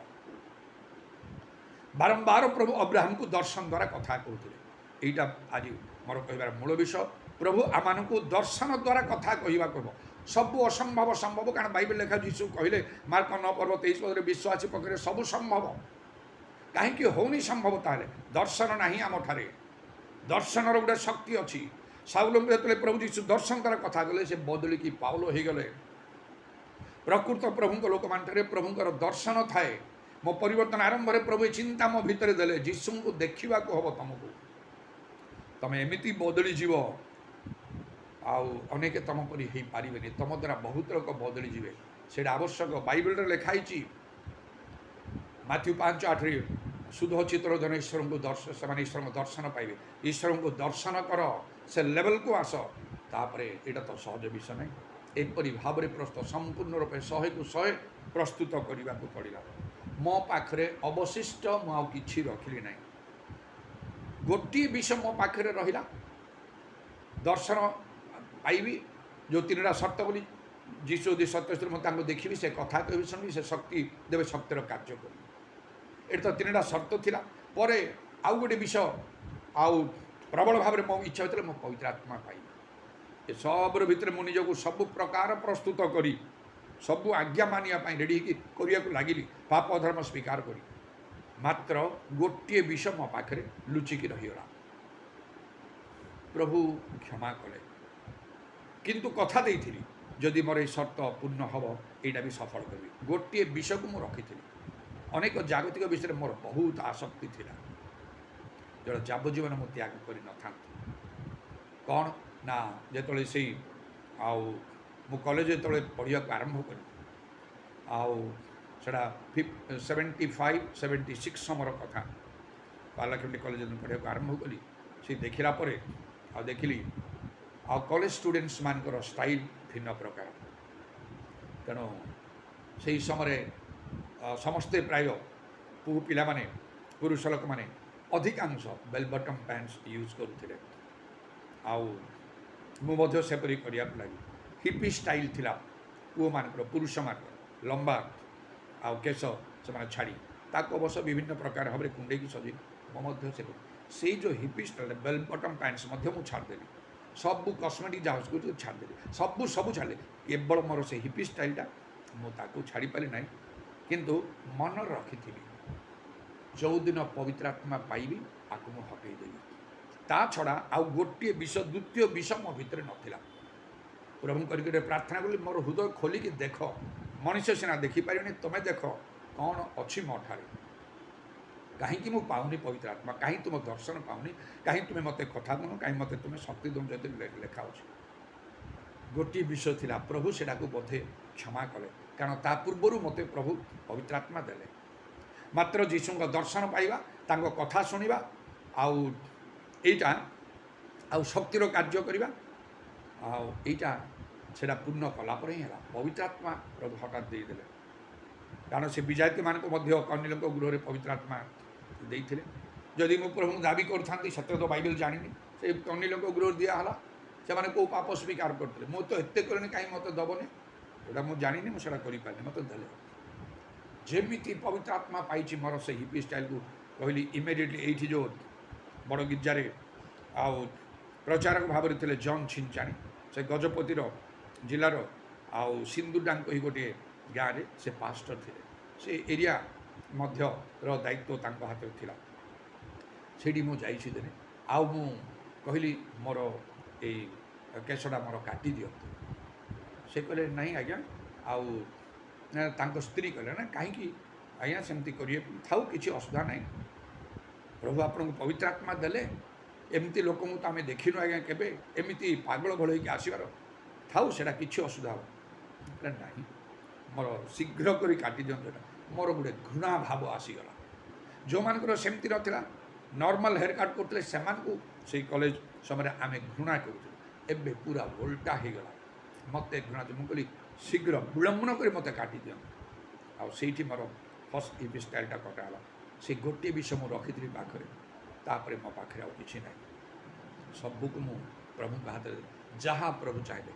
ବାରମ୍ବାର ପ୍ରଭୁ ଅବ୍ରାହମକୁ ଦର୍ଶନ ଦ୍ୱାରା କଥା କହୁଥିଲେ। এইটা ଆଜି ମୋର କହିବାର ମୂଳ ବିଷୟ। ପ୍ରଭୁ ଆମମାନଙ୍କୁ ଦର୍ଶନ ଦ୍ୱାରା କଥା କହିବାକୁ ହେବ। ସବୁ ଅସମ୍ଭବ ସମ୍ଭବ, କାରଣ ବାଇବେଲ ଲେଖା ଯୀଶୁ କହିଲେ ମାର୍କ 9:23 ବିଶ୍ୱାସୀ ପକ୍ଷରେ ସବୁ ସମ୍ଭବ। କାହିଁକି ହେଉନି ସମ୍ଭବ? ତାହେଲେ ଦର୍ଶନ ନାହିଁ ଆମଠାରେ। ଦର୍ଶନର ଗୋଟେ ଶକ୍ତି ଅଛି। ସାଉଲଙ୍କୁ ଯେତେବେଳେ ପ୍ରଭୁ ଯୀଶୁ ଦର୍ଶନ ଦ୍ୱାରା କଥା କଲେ, ସେ ବଦଳିକି ପାଉଲ ହେଇଗଲେ। ପ୍ରକୃତ ପ୍ରଭୁଙ୍କ ଲୋକମାନଙ୍କରେ ପ୍ରଭୁଙ୍କର ଦର୍ଶନ ଥାଏ। ମୋ ପରିବର୍ତ୍ତନ ଆରମ୍ଭରେ ପ୍ରଭୁ ଏ ଚିନ୍ତା ମୋ ଭିତରେ ଦେଲେ, ଯୀଶୁଙ୍କୁ ଦେଖିବାକୁ ହେବ ତମକୁ। ତମେ ଏମିତି ବଦଳିଯିବ, ଆଉ ଅନେକ ତମ ପରି ହେଇପାରିବେନି। ତମ ଦ୍ୱାରା ବହୁତ ଲୋକ ବଦଳିଯିବେ, ସେଇଟା ଆବଶ୍ୟକ। ବାଇବେଲରେ ଲେଖା ହେଇଛି ମାଥ୍ୟୁ 5:8, ଶୁଦ୍ଧ ଚିତ୍ତର ଜଣେ ଈଶ୍ୱରଙ୍କୁ ସେମାନେ ଈଶ୍ୱରଙ୍କ ଦର୍ଶନ ପାଇବେ। ଈଶ୍ୱରଙ୍କୁ ଦର୍ଶନ କର, ସେ ଲେଭେଲକୁ ଆସ, ତାପରେ ଏଇଟା ତ ସହଜ ବିଷୟ ନାହିଁ। ଏପରି ଭାବରେ ପ୍ରସ୍ତୁତ, ସମ୍ପୂର୍ଣ୍ଣ ରୂପେ 100କୁ 100 ପ୍ରସ୍ତୁତ କରିବାକୁ ପଡ଼ିଲା। ମୋ ପାଖରେ ଅବଶିଷ୍ଟ ମୁଁ ଆଉ କିଛି ରଖିଲି ନାହିଁ। ଗୋଟିଏ ବିଷୟ ମୋ ପାଖରେ ରହିଲା, ଦର୍ଶନ ପାଇବି। ଯେଉଁ 3ଟା ସର୍ତ୍ତ ବୋଲି ଯୀଶୁ ଯଦି ସତ୍ୟ ମୁଁ ତାଙ୍କୁ ଦେଖିବି, ସେ କଥା କହିବି, ଶୁଣିବି, ସେ ଶକ୍ତି ଦେବେ, ଶକ୍ତିର କାର୍ଯ୍ୟ କରିବି। ଏଠି ତ 3ଟା ସର୍ତ୍ତ ଥିଲା। ପରେ ଆଉ ଗୋଟେ ବିଷୟ ଆଉ ପ୍ରବଳ ଭାବରେ ମୋ ଇଚ୍ଛା ହୋଇଥିଲା, ମୁଁ ପବିତ୍ର ଆତ୍ମା ପାଇବି। ଏସବୁର ଭିତରେ ମୁଁ ନିଜକୁ ସବୁ ପ୍ରକାର ପ୍ରସ୍ତୁତ କରି ସବୁ ଆଜ୍ଞା ମାନିବା ପାଇଁ ରେଡ଼ି ହେଇକି କରିବାକୁ ଲାଗିଲି, ପାପ ଧର୍ମ ସ୍ୱୀକାର କରି। ମାତ୍ର ଗୋଟିଏ ବିଷୟ ମୋ ପାଖରେ ଲୁଚିକି ରହିଗଲା। ପ୍ରଭୁ କ୍ଷମା କଲେ, କିନ୍ତୁ କଥା ଦେଇଥିଲି ଯଦି ମୋର ଏଇ ସର୍ତ୍ତ ପୂର୍ଣ୍ଣ ହେବ, ଏଇଟା ବି ସଫଳ କରିବି। ଗୋଟିଏ ବିଷୟକୁ ମୁଁ ରଖିଥିଲି। ଅନେକ ଜାଗତିକ ବିଷୟରେ ମୋର ବହୁତ ଆସକ୍ତି ଥିଲା, ଯେଉଁଟା ଯାବଜୀବନ ମୁଁ ତ୍ୟାଗ କରିନଥାନ୍ତି। କ'ଣ ନା, ଯେତେବେଳେ ସେଇ ଆଉ ମୁଁ କଲେଜ ଯେତେବେଳେ ପଢ଼ିବାକୁ ଆରମ୍ଭ କଲି, ଆଉ ସେଇଟା 75-76 ସମୟର କଥା, ପାର୍ଲାଖେମୁଣ୍ଡି କଲେଜ ପଢ଼ିବାକୁ ଆରମ୍ଭ କଲି। ସେ ଦେଖିଲା ପରେ ଆଉ ଦେଖିଲି ଆଉ କଲେଜ ଷ୍ଟୁଡେଣ୍ଟସ୍ ମାନଙ୍କର ଷ୍ଟାଇଲ୍ ଭିନ୍ନ ପ୍ରକାର। ତେଣୁ ସେହି ସମୟରେ ସମସ୍ତେ ପ୍ରାୟ ପିଲାମାନେ, ପୁରୁଷ ଲୋକମାନେ ଅଧିକାଂଶ ବେଲ୍ ବଟମ୍ ପ୍ୟାଣ୍ଟସ୍ ୟୁଜ୍ କରୁଥିଲେ, ଆଉ ମୁଁ ମଧ୍ୟ ସେପରି କରିବାକୁ ଲାଗି। ହିପି ଷ୍ଟାଇଲ୍ ଥିଲା ପୁଅମାନଙ୍କର, ପୁରୁଷମାନଙ୍କର ଲମ୍ବା ଆଉ କେଶ ସେମାନେ ଛାଡ଼ି, ତାକୁ ଅବଶ୍ୟ ବିଭିନ୍ନ ପ୍ରକାର ଭାବରେ କୁଣ୍ଡେଇକି ସଜେଇ, ମୁଁ ମଧ୍ୟ ସେଇ ଯେଉଁ ହିପି ଷ୍ଟାଇଲ୍ ବେଲ୍ ବଟମ୍ ପ୍ୟାଣ୍ଟସ୍ ମଧ୍ୟ ମୁଁ ଛାଡ଼ିଦେଲି। ସବୁ କସ୍ମେଟିକ୍ ଯାହା କରୁଛି ଛାଡ଼ିଦେଲି, ସବୁ ଛାଡ଼ିଦେଲି। କେବଳ ମୋର ସେ ହିପି ଷ୍ଟାଇଲ୍ଟା ମୁଁ ତାକୁ ଛାଡ଼ିପାରି ନାହିଁ। କିନ୍ତୁ ମନରେ ରଖିଥିଲି, ଯେଉଁଦିନ ପବିତ୍ର ଆତ୍ମା ପାଇବି ତାକୁ ମୁଁ ହଟେଇଦେବି। ତା ଛଡ଼ା ଆଉ ଗୋଟିଏ ବିଷୟ, ଦ୍ୱିତୀୟ ବିଷୟ ମୋ ଭିତରେ ନଥିଲା। ପ୍ରଭୁଙ୍କ କରିକି ପ୍ରାର୍ଥନା କଲି, ମୋର ହୃଦୟ ଖୋଲିକି ଦେଖ। ମଣିଷ ସିନା ଦେଖିପାରିବନି, ତୁମେ ଦେଖ କ'ଣ ଅଛି ମୋ ଠାରେ। କାହିଁକି ମୁଁ ପାଉନି ପବିତ୍ର ଆତ୍ମା? କାହିଁକି ତୁମ ଦର୍ଶନ ପାଉନି? କାହିଁକି ତୁମେ ମୋତେ କଥା କହୁନ? କାହିଁକି ମୋତେ ତୁମେ ଶକ୍ତି ଦେଉଛ? ଯଦି ଲେଖା ଅଛି ଗୋଟିଏ ବିଷୟ ଥିଲା, ପ୍ରଭୁ ସେଟାକୁ ବୋଧେ କ୍ଷମା କଲେ, କାରଣ ତା ପୂର୍ବରୁ ମୋତେ ପ୍ରଭୁ ପବିତ୍ର ଆତ୍ମା ଦେଲେ। ମାତ୍ର ଯୀଶୁଙ୍କ ଦର୍ଶନ ପାଇବା, ତାଙ୍କ କଥା ଶୁଣିବା, ଆଉ ଏଇଟା ଆଉ ଶକ୍ତିର କାର୍ଯ୍ୟ କରିବା, ଆଉ ଏଇଟା ସେଇଟା ପୂର୍ଣ୍ଣ କଲା ପରେ ହିଁ ହେଲା। ପବିତ୍ର ଆତ୍ମା ପ୍ରଭୁ ହଠାତ୍ ଦେଇଦେଲେ, କାରଣ ସେ ବିଜାତିମାନଙ୍କୁ ମଧ୍ୟ କର୍ଣ୍ଣେଲଙ୍କ ଗୃହରେ ପବିତ୍ର ଆତ୍ମା ଦେଇଥିଲେ। ଯଦି ମୁଁ ପ୍ରଭୁଙ୍କୁ ଦାବି କରୁଥାନ୍ତି, ସତ୍ୟ ତ ବାଇବେଲ ଜାଣିନି, ସେ କର୍ଣ୍ଣେଲଙ୍କ ଗୃହରେ ଦିଆହେଲା। ସେମାନେ କେଉଁ ପାପ ସ୍ୱୀକାର କରିଥିଲେ? ମୁଁ ତ ଏତେ କଲିଣି, କାହିଁ ମୋତେ ଦେବନି? ଯେଉଁଟା ମୁଁ ଜାଣିନି, ମୁଁ ସେଇଟା କରିପାରିନି, ମୋତେ ଦେଲେ। ଯେମିତି ପବିତ୍ର ଆତ୍ମା ପାଇଛି, ମୋର ସେ ହିପି ଷ୍ଟାଇଲ୍କୁ କହିଲି ଇମିଡ଼ିଏଟଲି। ଏଇଠି ଯେଉଁ ବଡ଼ ଗିର୍ଜାରେ ଆଉ ପ୍ରଚାରକ ଭାବରେ ଥିଲେ ଜନ୍ ଛିଞ୍ଚାଣି, ସେ ଗଜପତିର ଜିଲ୍ଲାର आउ सिंधुडांग कही गोटे गाँव में से पास्टर थे से एरिया मध्यर दायित्व तांको हाथ में थिला सेठी मु जाइछि दिने आउ मु कहली मोर ए केसटा मोर काटी दियो से कहले नहीं आज्ञा आउ तांको स्त्री कहले ना कहीं आज्ञा सेमती करिए थाउ किसी असुविधा नहीं प्रभु आपन को पवित्र आत्मा देले एमती लोक तो आम देखिनु आज्ञा केबे एमती पागल भल होइक आसबार थाउ सेटा किसी असुविधा हो नहीं मोर शीघ्र कर काटी दियंतु मोर गोटे घृणा भाव आसीगला जो मानकर सेमती नथिला नॉर्मल हेयर कट करते से कॉलेज समय आम घृणा करूँ एबे पूरा उल्टा हो गला मत घृणा मुझे कहली शीघ्र विलंबन कर मत काटी दियंतु आईठी मोर फर्स्ट हेयर स्टाइलटा कटाला से गोटे विषय मुझे रखी पाखे तापर मो पाखे आउ कि ना सबको मु प्रभु हाथ जहाँ प्रभु चाहिए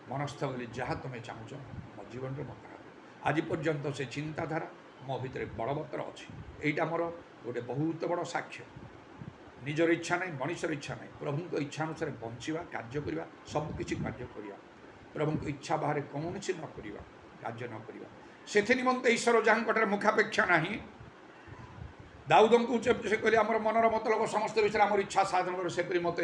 मनस्थ गली जहाँ तुम्हें चाहूच मो जीवन में मत आज पर्यंत से चिंताधारा मो भितर बलवत्तर अच्छी यहीटा मोर गोटे बहुत बड़ साक्ष्य निजर इच्छा नहीं मनुष्यर इच्छा नहीं प्रभु इच्छा अनुसार बंचवा कार्य करवा सबकि कार्य करवा प्रभु इच्छा बाहर कौन से न करवा कार्य न करवा से निमंते ईश्वर जहाँ मुखापेक्षा नहीं दाऊद को से कहले आम मनर मतलब समस्त विषय आम इच्छा साधन कर से मत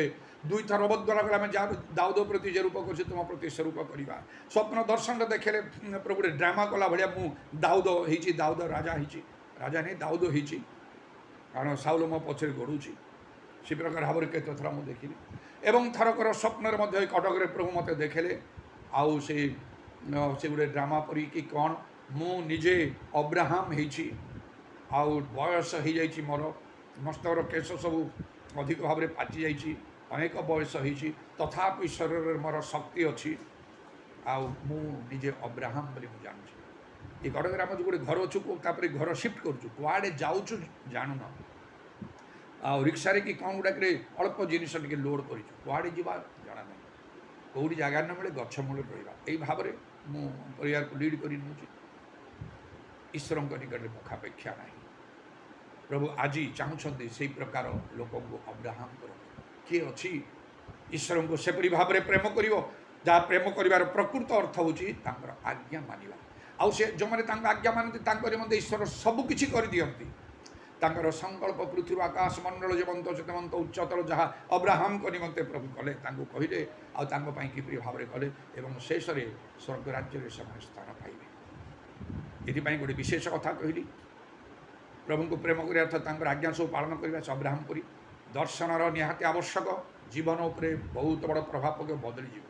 दुई थर अवद्वारा कले आम जहाँ दाऊद प्रति जे रूप कर तुम प्रति से रूप करवा स्वप्न दर्शन देखे प्रभु ड्रामा कला भाया मु दाऊद हो दाऊद राजा राजा नहीं दाऊद हो कारण साउल मो पछरे गड़ुची से प्रकार भाव में केत थर मुझे देखिली एवं थरकर स्वप्न कटक प्रभु मत देखेले आउ से गोटे ड्रामा परी कि कौन मु निजे अब्राहम होइछि आउ बयस हो जाइछि मोर मस्तकर केश सब अधिक भाव में पाचि जाइछि अनेक बयस होइछि तथापि शरीर मोर शक्ति अच्छी आउ मु निजे अब्राहम बोली मु जानुछि ये कटक आम जो गोटे घर अच्छु घर शिफ्ट करुँ कुआड़े जाऊँ जानून आ रिक्शा कि कौन गुड़ाक अल्प जिनिस टे लोड करुआड़े जा जाना ना कौटी जगार न मिले गछ मूल रहा यही भाव में मु परिवार को लीड कर ईश्वर निकट में मुखापेक्षा ना प्रभु आज चाहते से प्रकार लोक अब्राहम कर किए अच्छी ईश्वर को सेपरी भाव में प्रेम कर जहाँ प्रेम कर प्रकृत अर्थ हूँ आज्ञा मानवा आउ से जो मैंने आज्ञा मानते निमंते ईश्वर सबकि कर दियंती तांकर संकल्प पृथ्वी आकाश मंडल जीवंत चेतवंत उच्चतर जहाँ अब्राहम को निमंते प्रभु कले कहले आउपाई किपरि भाव में कले एवं शेष में स्वर्ग राज्य से स्थान पाइबे ये गोटे विशेष कथा कहली प्रभु को प्रेम कर अर्थ आज्ञा सब पालन करने से अब्राहम परी दर्शनर निहाती आवश्यक जीवन उपरे बहुत बड़ प्रभाव पक बदली जीव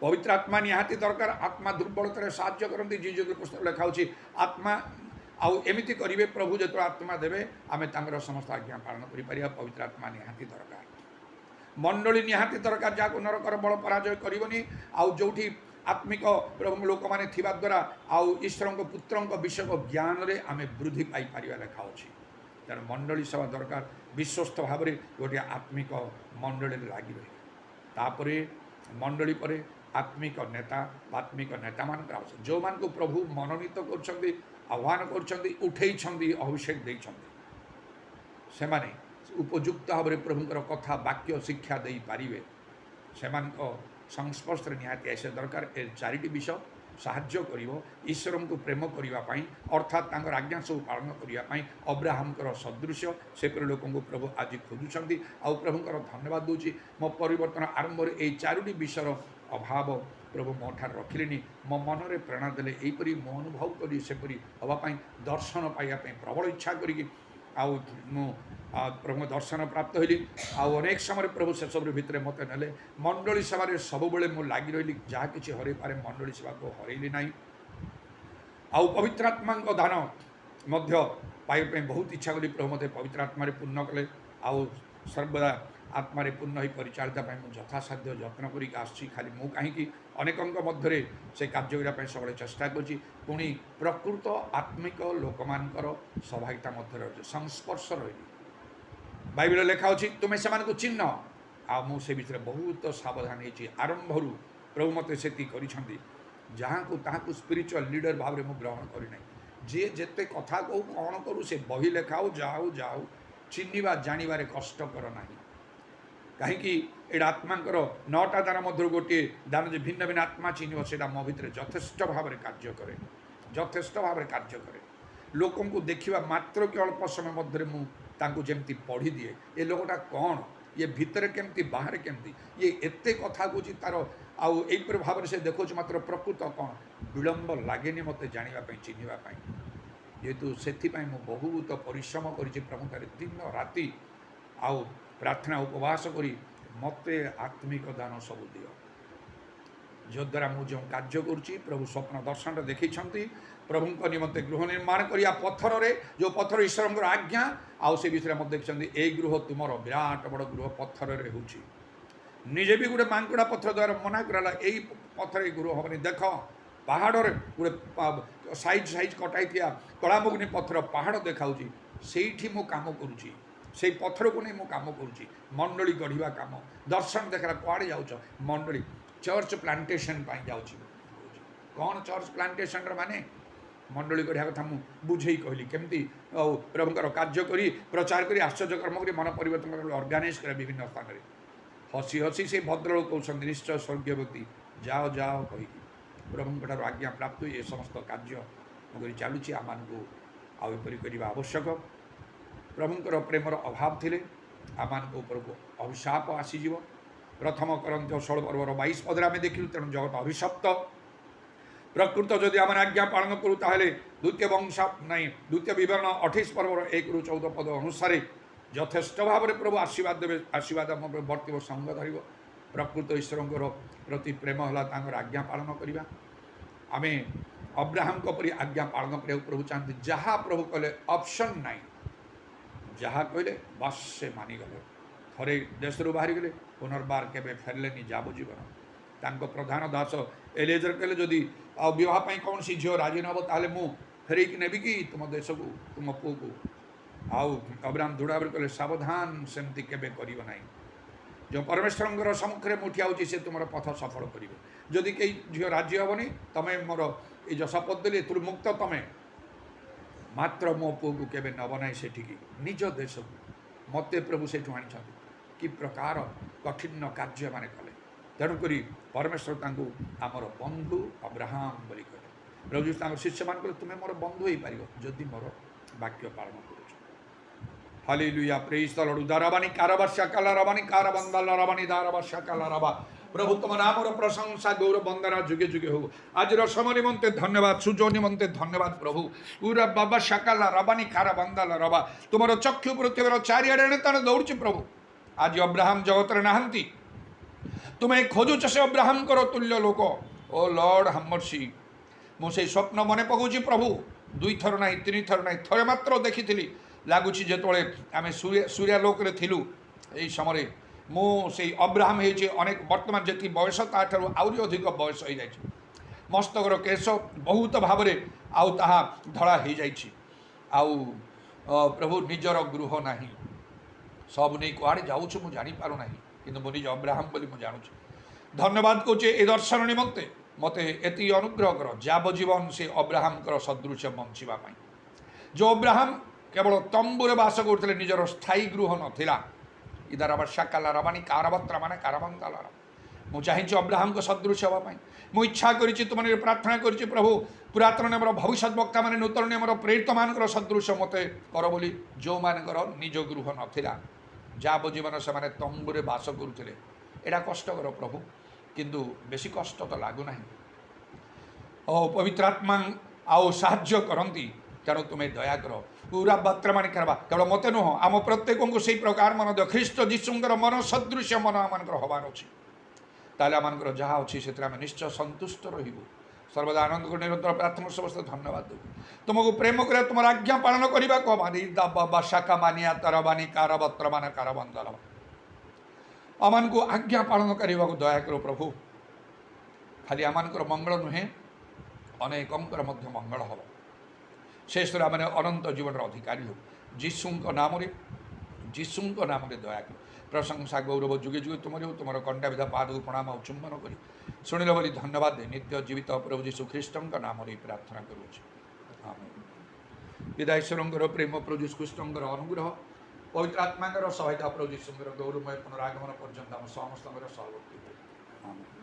पवित्र आत्मा निहाती दरकार आत्मा दुर्बलतार साहाय्य करती जीजु पुस्तक लिखाऊँ आत्मा आउ एमती करेंगे प्रभु जो आत्मा देवे आम समस्त आज्ञा पालन कर पवित्र आत्मा निहाती दरकार मंडली निहाती दरकार जहाँ नरकर बल पराजय करनी आउ जो आत्मिक प्रभु लोक मैंने थिबा द्वारा आउ ईश्वर पुत्र विषय ज्ञान में आम वृद्धि पाइपर लेखा अच्छी तेणु मंडली सभा दरकार विश्वस्त भाव में गोटे आत्मिक मंडली लगी रही मंडली पर आत्मिक नेता मान आवश्यक जो मान को प्रभु मनोनीत कर आह्वान कर अभिषेक से माने उपयुक्त भाव में प्रभुंर कथा वाक्य शिक्षा दे पारे से संस्पर्श निहाती आसे दरकार ए चारिटी विषय साहाय्य कर ईश्वर को प्रेम करने अर्थात आज्ञा सब पालन करने अब्राहम सदृश से लोक प्रभु आज खोजुंट आउ प्रभुंर धन्यवाद दूची मो परिवर्तन आरंभ में यही चारोटी विषय अभाव प्रभु मो ठार रखिले मो मन में प्रेरणा देले यहीपरी मो अनुभव करी सेपरी हवापाई दर्शन पाइबापी प्रबल इच्छा करी प्रभु दर्शन प्राप्त होली अनेक समय प्रभु से सब भितर मत नेले मंडली सभा सब मुझे लगी रही जहाँ कि हर पारे मंडली सभा को हरैली ना आउ पवित्र आत्मा दान पाइबापी बहुत इच्छा करी प्रभु मत पवित्र आत्मा पूर्ण कले आउ सर्वदा आत्मा पूर्ण हो परिचालित मुझे यथासाध्य जत्न कर खाली मु कहीं अनेकों मध्य से कार्य करने सब चेष्टा करी प्रकृत आत्मिक लोक मानकर सहभागिता मध्य संस्पर्श रही बाइबल लेखा अच्छी तुम्हें से चिन्ह आ मुझे विषय बहुत सावधान होती आरंभ प्रभु मत से जहाँ को ताकू स्पिरिचुअल लीडर भाव में ग्रहण करना जी जिते कथा कहू कौन करूँ से बही लेखाऊ जाऊ जाऊ चिन्हवा जानवर कष्टकर ना कहीं एटा आत्मांकर 9टा दान मध्य गोटे दान जो भिन्न भिन्न आत्मा चिन्ह से मो भितर यथेष्ट भाव में कार्य करे यथेष्ट भाव में कार्य करे लोकों को देखा मात्र के अल्प समय मध्य मुझे पढ़ी दिए ये लोकटा कौन ये भितर केमती बाहर केमती ये एते कथा कौच तार आउ यहीपर भाव से देखो मात्र प्रकृत कौन विलंब लगे मत जानापी चिन्हवाई जेहेतु से बहुत परिश्रम कर प्रभु दिन राति आउ प्रार्थना उपवास करी मते आत्मिक दान सब दियो जद्वारा मुझे कार्य करुँची प्रभु स्वप्न दर्शन देखी प्रभु निमंते गृह निर्माण करिया पत्थर रे जो पत्थर ईश्वर आज्ञा आउ से विषय मत देखते ए गृह तुम विराट बड़ गृह पत्थर रे होची निजे भी गोटे मांकुड़ा पत्थर द्वारा मना कराला यही पत्थर गृह हेनी देख पहाड़ रे गोटे साइज साइज कटाई कलामुग्नि पत्थर पहाड़ देखा से मु काम करुँची से पत्थर को नहीं मु काम करुँची मंडली गढ़ा काम दर्शन देखला कुआड़े जाऊच मंडली चर्च प्लांटेशन जाऊँ कौन चर्च प्लांटेशन माने मंडली गढ़ा कथा मुझे बुझे कहली केमती प्रभुकर कार्य करी प्रचार करी आश्चर्य कर्म करी मन परिवर्तन ऑर्गेनाइज कर विभिन्न स्थान में हसी हसी से भद्रलोक कहते निश्चय स्वर्गीय व्यक्ति जाओ जाओ कही प्रभुठार आज्ञा प्राप्त हुई ये समस्त कार्य मुझे चलुची आम को आउपरी करने आवश्यक प्रभुकर प्रेमर अभाव थिले आम ऊपर को अभिशाप आसीज प्रथम करंत 16 पर्वर 22 पदरे आम देखिलु तेणु जगत अभिशप्त प्रकृत जदि आम आज्ञा पालन करूँ ताहले द्वितीय वंशा नहीं द्वितीय विवरण 28 पर्वर 1 ରୁ 14 पद अनुसार यथेष्ट भाव में प्रभु आशीर्वाद देवे आशीर्वाद आम वर्तव संग धर प्रकृत ईश्वर प्रति प्रेम है आज्ञा पालन करवा आम अब्राहम परी आज्ञा पालन करा प्रभु चाहते जहाँ प्रभु कहले ऑप्शन नाई जहाँ कहले बस से मानिगले थरे देश रू बाहरी गले पुनर्बार केबे फेरले जाबो जीवन तांको प्रधान दास एलिएजर कहले जदि विवाह कौन सी झील राजी नब ताले मु फेरक नेबी कि तुम देश को तुम पु को आउ अब्राहम दृढ़ भाव कहले सावधान सेमती केबे करियो नाही जो परमेश्वर सम्मुखें मुठिया होची से तुम पथ सफल करेंगे जदि कई झील राजी हेनी तमें मोर ये जो शपथ देली तुर मुक्त तमें मात्र मो पु को केबे नब ना से निज देश को मत प्रभु से आनी कि प्रकार कठिन कार्य मान कले तेणुक परमेश्वर आमर बंधु अब्राहम बोली कहले प्रभु शिष्य मान कहले तुम्हें मोर बंधु हो पार जदि मोर वाक्य पालन कर हालेलुया प्रेज द लॉर्ड दाराबानी कारबाशा कालाराबानी कारबंदाला राबानी दाराबाशा कालाराबा प्रभु तुम नामर प्रशंसा गौरव वंदना जुगे जुगे हो आज समय निमंते धन्यवाद सुजो निमंते धन्यवाद प्रभु पूरा बाबा शाकाला रबानी खारा बंदाला रबा तुम चक्षु पृथ्वी चारिड़े ताने दौड़ी प्रभु आज अब्राहम जगत नहांती तुम्हें खोजुच से अब्राहम करो तुल्य लोक ओ लॉर्ड हमर्सी मुझे स्वप्न मन पकाउछि प्रभु 2 थर ना 3 थर ना थरे मात्र देखी लगुच जो आम सूर्यालोक थिलु यही समय मु से अब्राहम होती अनेक बर्तमान जी बयस ताठू आहरी अधिक बयस हो जाए मस्तकर केश बहुत भाव में आउ ताहा धड़ा हो जाए प्रभु निजर गृह ना सब नहीं कुआड़े जाऊँ मुझे जापार ना कि निज अब्राहम बोली मुझे जानूँ धन्यवाद कौचे ए दर्शन निमंते मत एति अनुग्रह कर जावजीवन से अब्राहम सदृश बंचापी जो अब्राहम केवल तंबुरे बास करते निजर स्थायी गृह नाला इधर शाकाला रबानी कारबत्रा माने कारबंदाला मुझे चाहिए अब्राहम को सदृश हाँपाई मुझे इच्छा करी तुम प्रार्थना करी प्रभु पुरातन नियमर भविष्य वक्ता मैंने नूतन नियमर प्रेरित मान सदृश मत कर बोली जो मानकर निज गृह नाला जावजीवन से तंबुरे बास करुले एटा कष्टकर प्रभु किंतु बेसी कष्ट तो लगुना पवित्र आत्मा आओ साहाय्य करती तेणु तुम्हें दया कर पूरा बात्रा मानी करवा केवल मत नुह आम प्रत्येक को से प्रकार मन दे ख्रीष्ट जीशुंकर मन सदृश मन आम हबार अच्छी ताले आम जहाँ अच्छी से निश्चय सन्तुष्ट रही सर्वदा आनंद को निरंतर प्रार्थना समस्त धन्यवाद देव तुमको प्रेम कर तुम आज्ञा पालन करने को मानी शाखा मानिया तरबानी कारबत्र मान कारबंदल आम को आज्ञा पालन करने को दया करो प्रभु खाली आम मंगल नुहे अनेकंकर मंगल हम शेष मैंने अनंत जीवन अधिकारी हो जीशुंक नाम दया कर प्रशंसा गौरव जुगे जुगे तुम तुम कंडा विधा पाद को प्रणाम और चुंबन कर शुणिल बोली धन्यवाद दे नित्य जीवित प्रभु जीशु ख्रीष्ट नाम प्रार्थना करुँच पिता ईश्वर प्रेम प्रभु जीशु ख्रीष्ट अनुग्रह ପବିତ୍ର ଆତ୍ମାଙ୍କର ସହାୟତା ପ୍ରଭୁ ଯୀଶୁଙ୍କର ଗୌରବମୟ ପୁନରାଗମନ ପର୍ଯ୍ୟନ୍ତ ଆମ ସମସ୍ତଙ୍କର ସହବର୍ତ୍ତୀ ହୁଏ। ଆମେନ୍।